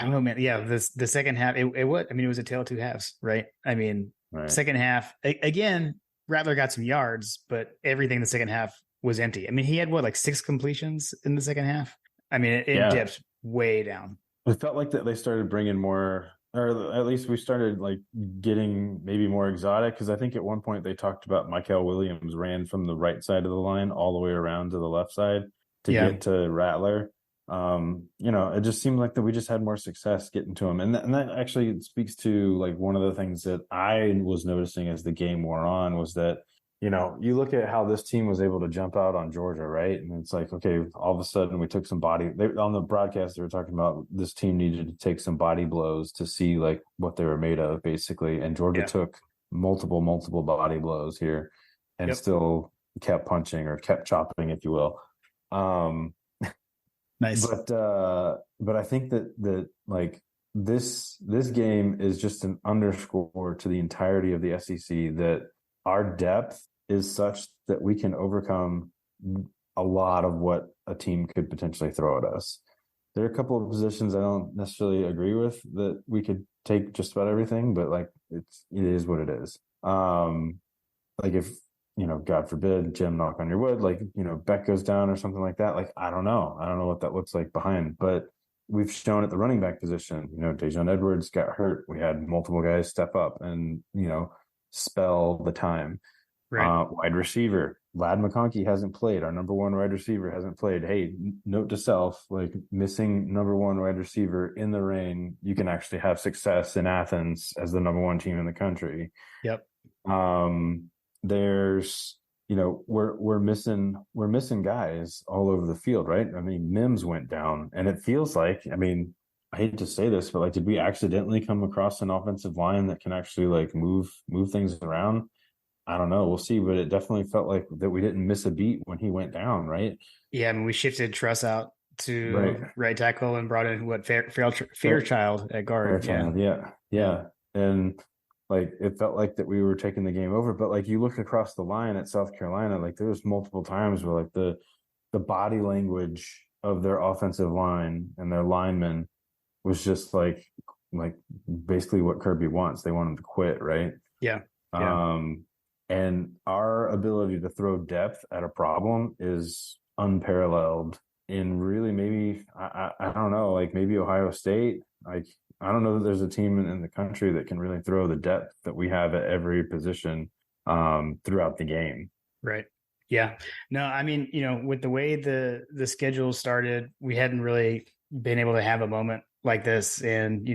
don't know, man. Yeah, the second half, it what I mean, it was a tale of two halves, right? I mean, Right. second half again, Rattler got some yards, but everything in the second half was empty. I mean, he had what, like 6 completions in the second half. I mean, it Yeah. dipped way down. It felt like that they started bringing more, or at least we started like getting maybe more exotic. Because I think at one point they talked about Michael Williams ran from the right side of the line all the way around to the left side to Yeah, get to Rattler. It just seemed like that we just had more success getting to him, and that actually speaks to like one of the things that I was noticing as the game wore on was that you look at how this team was able to jump out on Georgia, right? And it's like, okay, all of a sudden we took some on the broadcast, they were talking about this team needed to take some body blows to see like what they were made of, basically. And Georgia yeah, took multiple body blows here and yep, still kept punching or kept chopping, if you will. Um, nice. but I think that like this game is just an underscore to the entirety of the SEC that our depth is such that we can overcome a lot of what a team could potentially throw at us. There are a couple of positions I don't necessarily agree with that we could take just about everything, but like it is what it is. Like if God forbid, Jim, knock on your wood, like Beck goes down or something like that. Like I don't know what that looks like behind, but we've shown at the running back position, Dejon Edwards got hurt. We had multiple guys step up and spell the time. Right. Wide receiver, Lad McConkey hasn't played. Our number one wide receiver hasn't played. Hey, note to self, like missing number one wide receiver in the rain, you can actually have success in Athens as the number one team in the country. Yep. There's we're missing guys all over the field, right? I mean, Mims went down, and it feels like, I mean, I hate to say this, but like, did we accidentally come across an offensive line that can actually like move things around? I don't know. We'll see, but it definitely felt like that we didn't miss a beat when he went down, right? Yeah, I mean, we shifted Truss out Right. to right tackle and brought in what Fairchild at guard. Yeah, Fairchild, yeah, yeah, yeah, and like it felt like that we were taking the game over. But like you look across the line at South Carolina, like there was multiple times where like the body language of their offensive line and their linemen was just like basically what Kirby wants. They want him to quit, right? yeah, yeah. Um, and our ability to throw depth at a problem is unparalleled in really maybe I don't know, like maybe Ohio State. Like I don't know that there's a team in the country that can really throw the depth that we have at every position throughout the game. Right. Yeah. No, I mean, with the way the schedule started, we hadn't really been able to have a moment like this. And,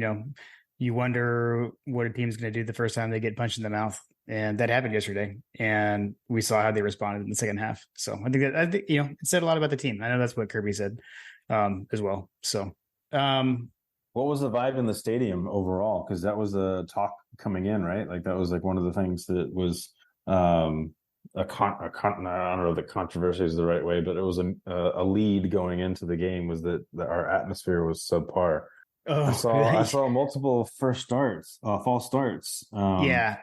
you wonder what a team's going to do the first time they get punched in the mouth. And that happened yesterday. And we saw how they responded in the second half. So I think, it said a lot about the team. I know that's what Kirby said as well. So, What was the vibe in the stadium overall? Because that was a talk coming in, right? Like that was like one of the things that was I don't know that controversy is the right way, but it was a lead going into the game was that our atmosphere was subpar. I oh, saw I saw multiple false starts. yeah,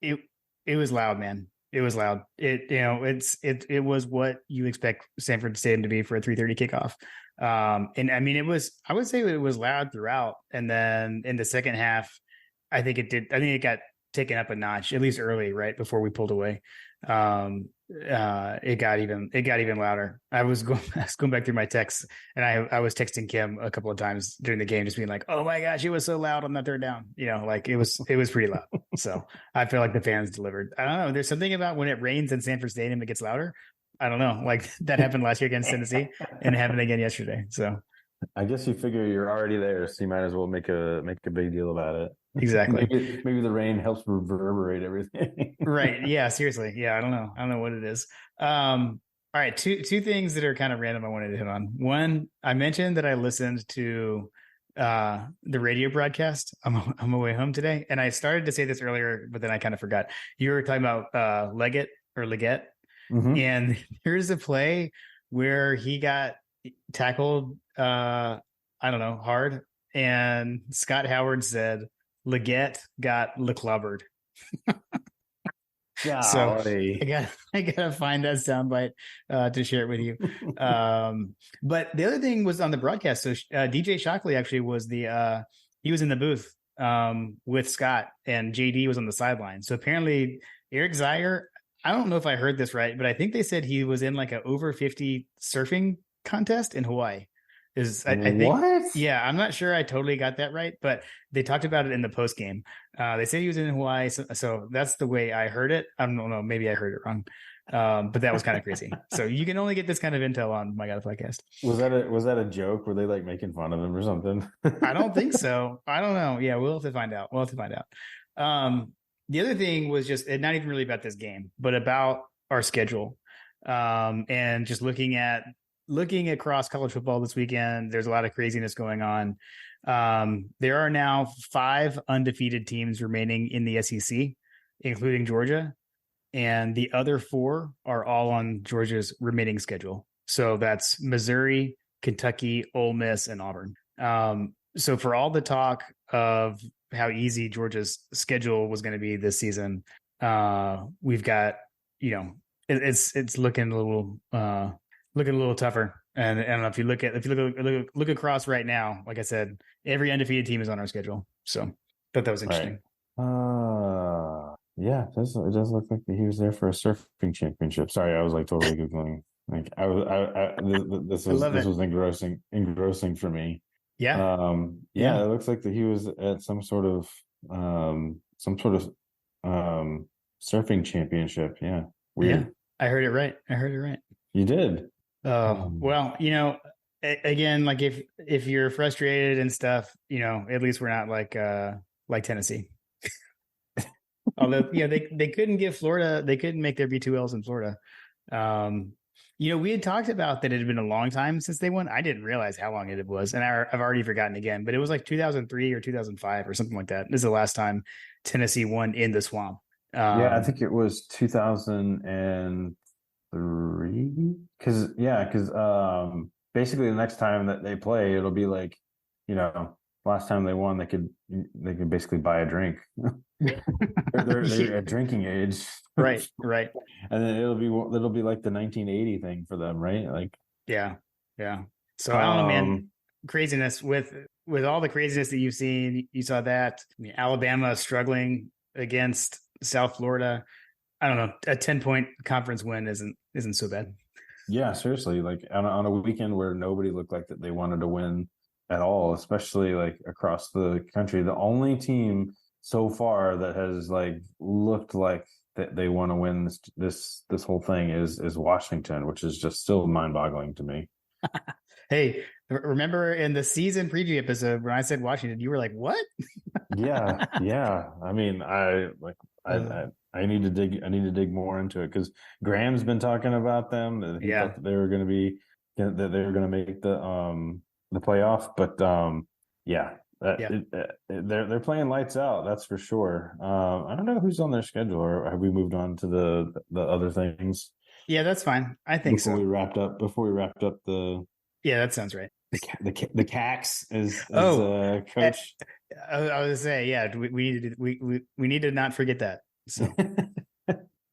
it it was loud, man. It was loud. It was what you expect Sanford Stadium to be for a 3:30 kickoff. And I mean, I would say it was loud throughout. And then in the second half, I think it got taken up a notch, at least early, right before we pulled away. It got even louder. I was going back through my texts, and I was texting Kim a couple of times during the game, just being like, "Oh my gosh, it was so loud on that third down." Like it was pretty loud. So I feel like the fans delivered. I don't know. There's something about when it rains in Sanford Stadium, it gets louder. I don't know. Like that happened last year against Tennessee, and it happened again yesterday. So I guess you figure you're already there, so you might as well make a big deal about it. Exactly. Maybe the rain helps reverberate everything. Right. Yeah, seriously. Yeah, I don't know. I don't know what it is. All right, two things that are kind of random I wanted to hit on. One, I mentioned that I listened to the radio broadcast on my way home today, and I started to say this earlier, but then I kind of forgot. You were talking about Leggett, Hmm. and here's a play where he got tackled I don't know, hard, and Scott Howard said Leggett got leclubbered. So I Golly. got I gotta find that soundbite to share it with you. But the other thing was on the broadcast. So DJ Shockley actually was the he was in the booth with Scott, and JD was on the sideline. So apparently Eric Zier, I don't know if I heard this right, but I think they said he was in like a over 50 surfing contest in Hawaii. I think, What? yeah, I'm not sure I totally got that right, but they talked about it in the post game. They say he was in Hawaii, so that's the way I heard it. I don't know, maybe I heard it wrong, but that was kind of crazy. So you can only get this kind of intel on My God Podcast. Was that a joke? Were they like making fun of him or something? I don't think so. I don't know. Yeah, we'll have to find out. We'll have to find out. The other thing was just not even really about this game, but about our schedule, and just looking across college football this weekend. There's a lot of craziness going on. There are now 5 undefeated teams remaining in the SEC, including Georgia, and the other 4 are all on Georgia's remaining schedule. So that's Missouri, Kentucky, Ole Miss, and Auburn. So for all the talk of how easy Georgia's schedule was going to be this season, we've got, it's looking a little tougher. And I don't know, if you look across right now, like I said, every undefeated team is on our schedule. So thought that was Right. interesting. Yeah, it does look like he was there for a surfing championship. Sorry, I was like totally Googling. Like I was, this I was love this it. was engrossing for me. Yeah. Yeah, Yeah. it looks like that he was at some sort of surfing championship. Yeah, Yeah. weird. I heard it right. I heard it right. You did. Well, again, like if you're frustrated and stuff, at least we're not like Tennessee. Although, they couldn't give Florida, they couldn't make there be 2 L's in Florida. Um, we had talked about that it had been a long time since they won. I didn't realize how long it was, and I've already forgotten again. But it was like 2003 or 2005 or something like that. This is the last time Tennessee won in the Swamp. Yeah, I think it was 2003. Because basically the next time that they play, it'll be like, last time they won, they could basically buy a drink. They're at drinking age. Right, right. And then it'll be like the 1980 thing for them, right? Like, Yeah, yeah. So I don't know, man. um, Craziness with all the craziness that you've seen. You saw that. I mean, Alabama struggling against South Florida. I don't know. A 10-point conference win isn't so bad. yeah, seriously, like on a weekend where nobody looked like that they wanted to win at all, especially like across the country. The only team so far that has like looked like that they want to win this whole thing is Washington, which is just still mind-boggling to me. Hey, remember in the season preview episode when I said Washington, you were like, "What?" Yeah, yeah. I mean, I Uh, I, I need to dig more into it because Graham's been talking about them that he yeah, thought that they were going to be that they were going to make the playoff, but yeah, yeah, they're playing lights out. That's for sure. I don't know who's on their schedule, or have we moved on to the other things yeah. That's fine. I think before so. we wrapped up the Yeah, that sounds right. the Cax as Oh, eh, coach. I was to say, yeah. We need to not forget that. So,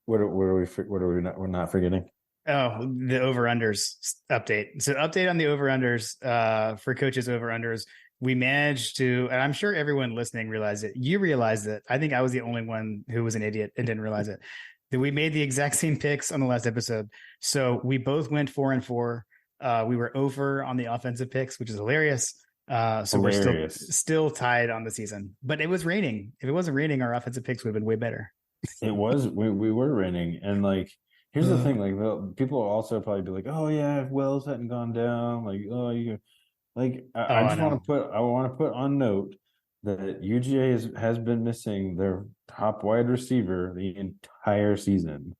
What are we not forgetting? oh, the over unders update. So, update on the over unders for coaches over unders. We managed to, and I'm sure everyone listening realized it. You realized it. I think I was the only one who was an idiot and didn't realize it. That we made the exact same picks on the last episode. So we both went 4-4. We were over on the offensive picks, which is hilarious. So we're still Hilarious. still tied on the season. But it was raining. If it wasn't raining, our offensive picks would have been way better. It was we were raining, and like here's the Uh, thing, like people will also probably be like, oh yeah, if Wells hadn't gone down, like, oh, you Like Oh, I I just want know. to put I want to put on note that UGA has been missing their top wide receiver the entire season.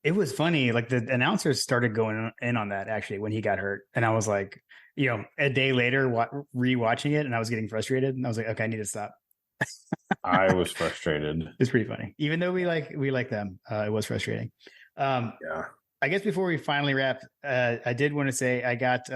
It was funny. Like the announcers started going in on that actually when he got hurt, and I was like, a day later, rewatching it, and I was getting frustrated, and I was like, okay, I need to stop. I was frustrated. It's pretty funny, even though we like them. It was frustrating. Um, Yeah. I guess before we finally wrap, I did want to say I got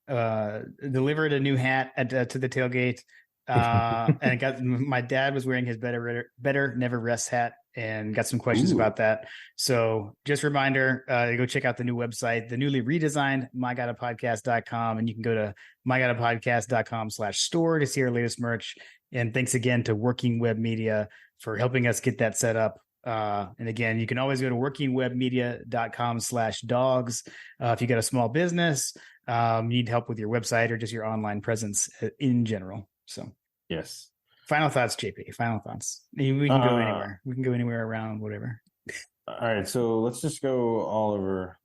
delivered a new hat to the tailgate, and got my dad was wearing his better never rest hat, and got some questions Ooh. about that. So just a reminder, go check out the new website, the newly redesigned mygodapodcast.com, and you can go to mygodapodcast.com/store to see our latest merch. And thanks again to Working Web Media for helping us get that set up. And again, you can always go to workingwebmedia.com/dogs. If you got a small business, need help with your website or just your online presence in general. So Yes. final thoughts, JP, final thoughts. We can go anywhere. We can go anywhere around whatever. All right, so let's just go all over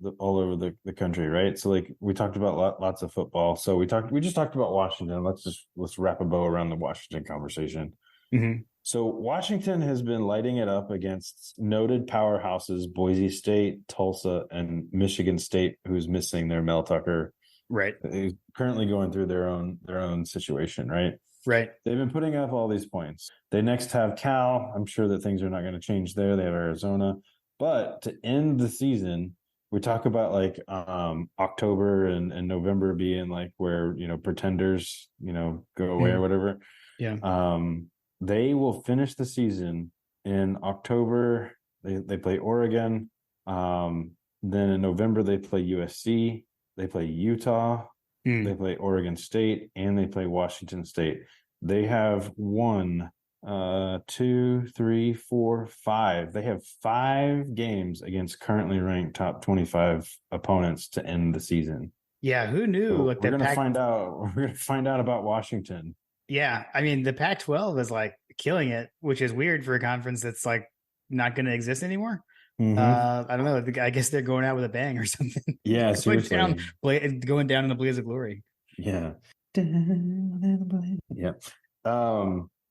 the country, right? So like we talked about lots of football. So we just talked about Washington. Let's wrap a bow around the Washington conversation. Mm-hmm. So Washington has been lighting it up against noted powerhouses Boise State, Tulsa, and Michigan State, who's missing their Mel Tucker. Right. Who's currently going through their own situation, right? Right. They've been putting up all these points. They next have Cal. I'm sure that things are not going to change there. They have Arizona. But to end the season, we talk about like October and November being like where, pretenders, go away or whatever. Yeah. They will finish the season in October. They play Oregon. Then in November, they play USC. They play Utah. They play Oregon State, and they play Washington State. They have 1, 2, 3, 4, 5. They have 5 games against currently ranked top 25 opponents to end the season. Yeah, who knew? So Like we're gonna find out. We're gonna find out about Washington. Yeah, I mean the Pac-12 is like killing it, which is weird for a conference that's like not going to exist anymore. I don't know. I guess they're going out with a bang or something. Yeah, going seriously. going down in the blaze of glory. Yeah. Yeah.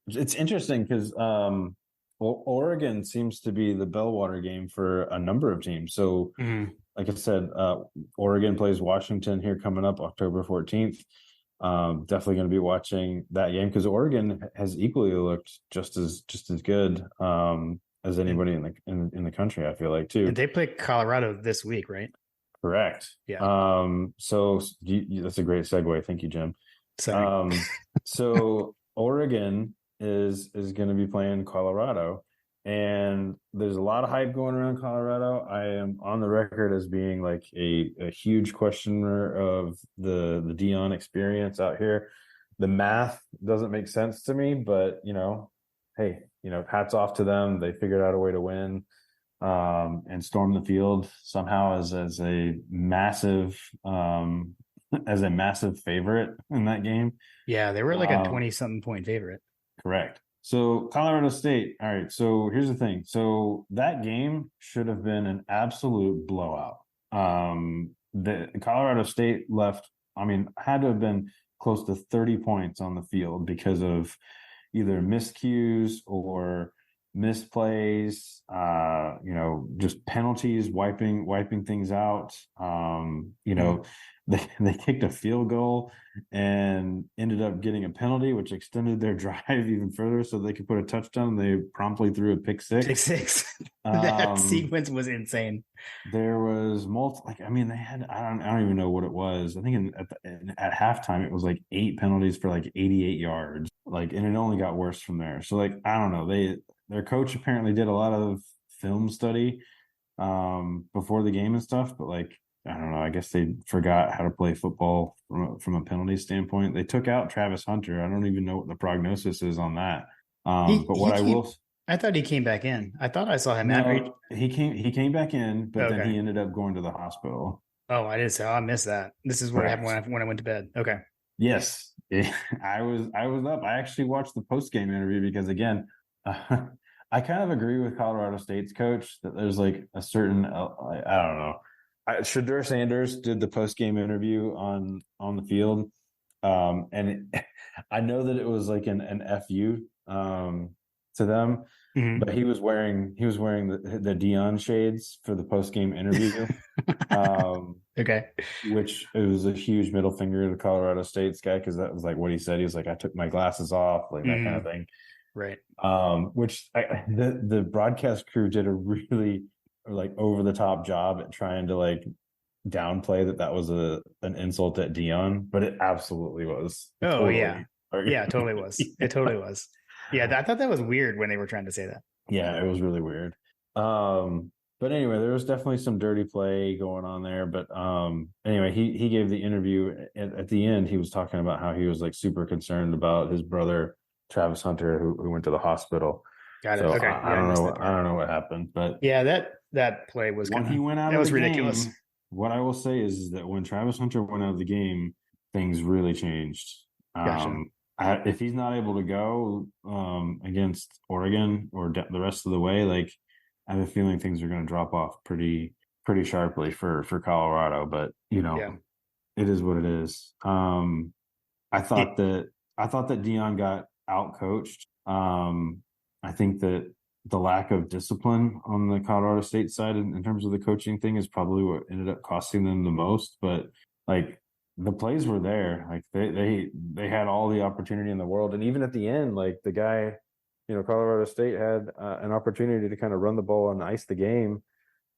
It's interesting because Oregon seems to be the bellwether game for a number of teams. So, like I said, Oregon plays Washington here coming up October 14th. Definitely going to be watching that game because Oregon has equally looked just as good as anybody in the country. I feel like too. And they play Colorado this week, right? Correct. Yeah. So that's a great segue. Thank you, Jim. Sorry. So Oregon is going to be playing Colorado, and there's a lot of hype going around Colorado. I am on the record as being like a huge questioner of the Deion experience out here. The math doesn't make sense to me, but hey, hats off to them. They figured out a way to win and storm the field somehow as a massive favorite in that game. Yeah, they were like a 20-something point favorite. Correct. So Colorado State. All right. So here's the thing. So that game should have been an absolute blowout. The Colorado State left, had to have been close to 30 points on the field because of either miscues or misplays, just penalties, wiping things out. They kicked a field goal and ended up getting a penalty, which extended their drive even further so they could put a touchdown. They promptly threw a pick six. That sequence was insane. There was they had, I don't even know what it was. I think at halftime, it was like 8 penalties for like 88 yards. And it only got worse from there. So I don't know. Their coach apparently did a lot of film study before the game and stuff, but I don't know. I guess they forgot how to play football from a penalty standpoint. They took out Travis Hunter. I don't even know what the prognosis is on that. I thought he came back in. I thought I saw him. No, he came back in, but then he ended up going to the hospital. Oh, I didn't say. Oh, I missed that. This is what happened when I went to bed. Okay. Yes, I was up. I actually watched the post game interview because again, I kind of agree with Colorado State's coach that there's like a certain I don't know. Shedeur Sanders did the post game interview on the field, And I know that it was like an FU to them, but he was wearing the Dion shades for the post game interview. Okay. Which it was a huge middle finger to the Colorado State's guy, because that was like what he said. He was like, I took my glasses off, like that kind of thing. Right. Which the broadcast crew did a really like over the top job at trying to like downplay that was an insult at Dion, but it absolutely was. Oh totally. yeah, it totally was. It totally was. Yeah, I thought that was weird when they were trying to say that. Yeah, it was really weird. But anyway, there was definitely some dirty play going on there. But anyway, he gave the interview at the end. He was talking about how he was like super concerned about his brother Travis Hunter, who went to the hospital. Got it. So Okay. I don't know. I don't know what happened, but yeah, that play was when he went out, that was ridiculous. Game, what I will say is that when Travis Hunter went out of the game, things really changed. Gotcha. If he's not able to go against Oregon or the rest of the way, like I have a feeling things are going to drop off pretty sharply for Colorado. But it is what it is. I thought that Dion got out coached. I think that the lack of discipline on the Colorado State side in terms of the coaching thing is probably what ended up costing them the most. But like the plays were there, like they had all the opportunity in the world, and even at the end, like the guy, Colorado State had an opportunity to kind of run the ball and ice the game,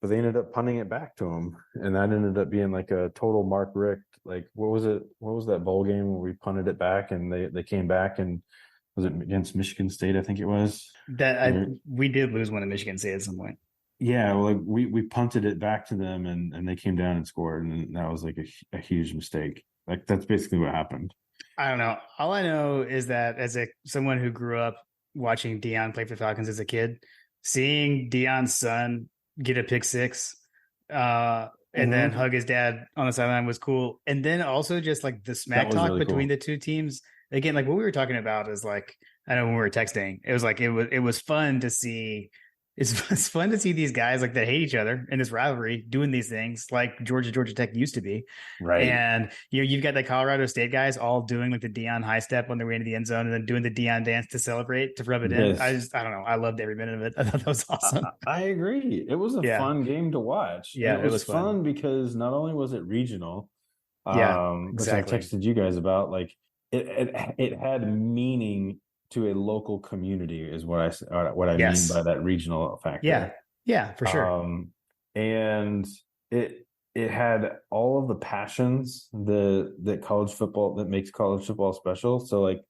but they ended up punting it back to him, and that ended up being like a total Mark Richt. Like what was it? What was that bowl game where we punted it back and they came back, and was it against Michigan State? I think it was. We did lose one at Michigan State at some point. Yeah, well, like we punted it back to them, and they came down and scored, and that was like a huge mistake. Like that's basically what happened. I don't know. All I know is that as someone who grew up watching Dion play for the Falcons as a kid, seeing Dion's son get a pick six, and then hug his dad on the sideline was cool. And then also just like the smack talk really between the two teams. Again, like what we were talking about is like, I know when we were texting, it was like it was fun to see. It's fun to see these guys like that hate each other in this rivalry doing these things like Georgia Tech used to be. Right. And you've got the Colorado State guys all doing like the Dion high step on their way into the end zone and then doing the Dion dance to celebrate, to rub it in. I don't know. I loved every minute of it. I thought that was awesome. I agree. It was a fun game to watch. Yeah, it was fun because not only was it regional, exactly. which I texted you guys about, like it had meaning to a local community is what I mean by that regional factor. Yeah, for sure. And it had all of the passions that college football, that makes college football special. So like,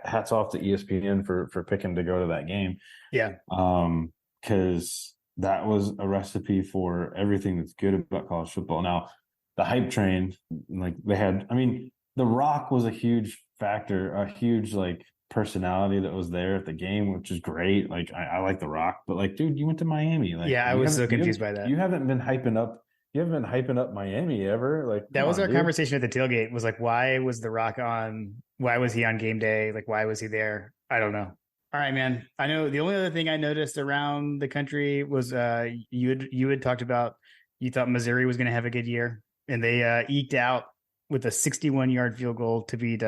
hats off to ESPN for picking to go to that game. Yeah. Because that was a recipe for everything that's good about college football. Now, the hype train, like The Rock was a huge factor, a huge like personality that was there at the game, which is great. Like I like The Rock, but like, dude, you went to Miami. Like, I was so confused by that. You haven't been hyping up Miami ever. Like that was our conversation at the tailgate. Was like, why was The Rock on? Why was he on game day? Like, why was he there? I don't know. All right, man. I know the only other thing I noticed around the country was you had talked about, you thought Missouri was going to have a good year, and they eked out with a 61-yard field goal to beat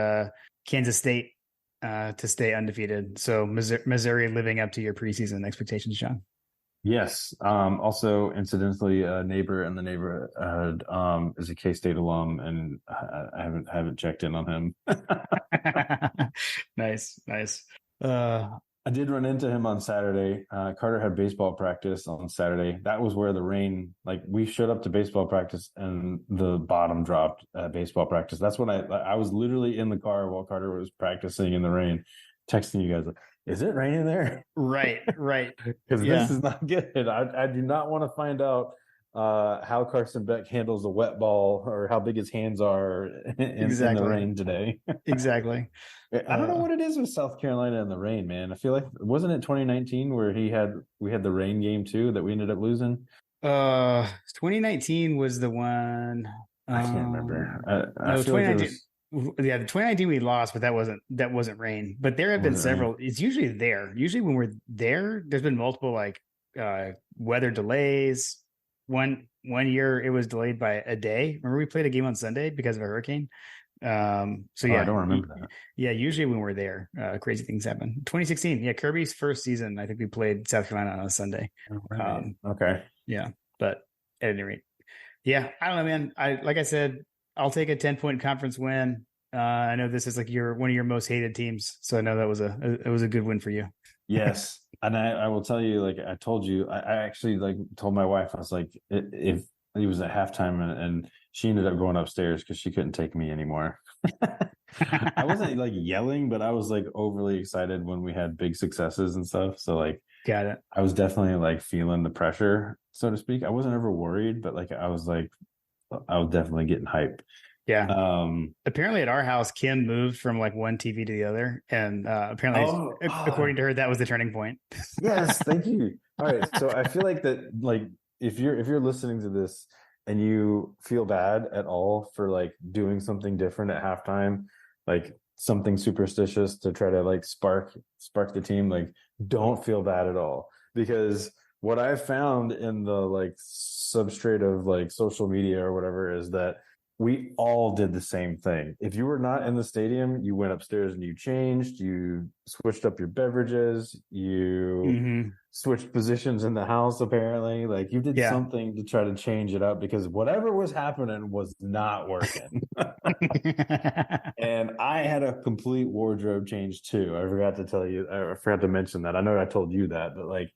Kansas State to stay undefeated. So Missouri living up to your preseason expectations, John. Yes. Also, incidentally, a neighbor in the neighborhood is a K-State alum, and I haven't checked in on him. Nice. I did run into him on Saturday. Carter had baseball practice on Saturday. That was where the rain, like we showed up to baseball practice and the bottom dropped at baseball practice. That's when I was literally in the car while Carter was practicing in the rain, texting you guys, like, is it raining there? Right. Because this is not good. I do not want to find out how Carson Beck handles a wet ball or how big his hands are in the rain today. Exactly. I don't know what it is with South Carolina in the rain, man. I feel like, wasn't it 2019 where we had the rain game too that we ended up losing? 2019 was the one. I can't remember. No, 2019. Yeah, the 2019 we lost, but that wasn't rain. But there have been several. Rain. It's usually there. Usually when we're there, there's been multiple like weather delays. One year it was delayed by a day. Remember we played a game on Sunday because of a hurricane. So Oh, I yeah, don't remember that. yeah. Usually when we're there, crazy things happen. 2016, yeah, Kirby's first season. I think we played South Carolina on a Sunday. All right. Okay. Yeah, but at any rate, yeah, I don't know, man. Like I said, I'll take a 10-point conference win. I know this is like one of your most hated teams, so I know that was it was a good win for you. Yes. And I will tell you, like I told you, I actually like told my wife, I was like, if it was at halftime and she ended up going upstairs because she couldn't take me anymore. I wasn't like yelling, but I was like overly excited when we had big successes and stuff. So like Got it. I was definitely like feeling the pressure, so to speak. I wasn't ever worried, but like I was definitely getting hype. Yeah. Apparently at our house, Kim moved from like one TV to the other, and apparently, according to her, that was the turning point. Yes, thank you. All right, so I feel like that, like if you're listening to this and you feel bad at all for like doing something different at halftime, like something superstitious to try to like spark the team, like don't feel bad at all, because what I've found in the like substrate of like social media or whatever is that we all did the same thing. If you were not in the stadium, you went upstairs and you changed, you switched up your beverages, you switched positions in the house, apparently. Like you did something to try to change it up because whatever was happening was not working. And I had a complete wardrobe change too. I forgot to tell you, I forgot to mention that. I know I told you that, but like,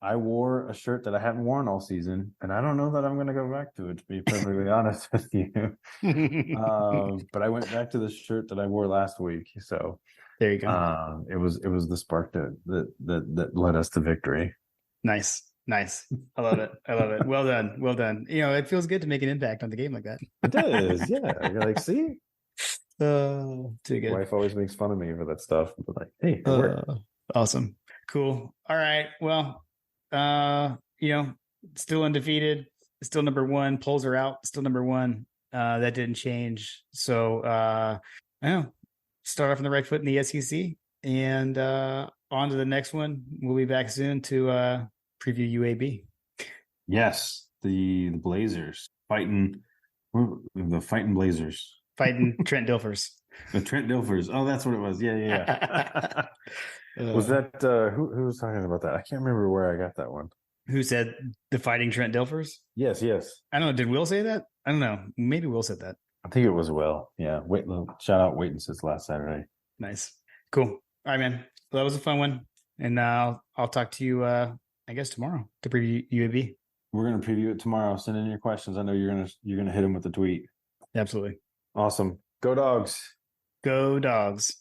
I wore a shirt that I hadn't worn all season, and I don't know that I'm going to go back to it, to be perfectly honest with you. But I went back to the shirt that I wore last week. So there you go. It was the spark that led us to victory. Nice. I love it. Well done. You know, it feels good to make an impact on the game like that. It does. Yeah. You're like, see? Too good. My wife always makes fun of me for that stuff, but like, hey, it worked. Awesome. Cool. All right. Well, you know, still undefeated, still number one. Polls are out, still number one. That didn't change. So I don't know. Start off on the right foot in the SEC, and on to the next one. We'll be back soon to preview UAB. Yes, the Blazers fighting Blazers. Fighting Trent Dilfers. The Trent Dilfers. Oh, that's what it was. Yeah. Was that who was talking about that? I can't remember where I got that one. Who said the Fighting Trent Dilfers? Yes. I don't know. Did Will say that? I don't know. Maybe Will said that. I think it was Will. Yeah. Shout out Waiting since last Saturday. Nice. Cool. All right, man. Well, that was a fun one. And I'll talk to you I guess tomorrow to preview UAB. We're gonna preview it tomorrow. Send in your questions. I know you're gonna hit them with the tweet. Absolutely. Awesome. Go Dogs. Go Dogs.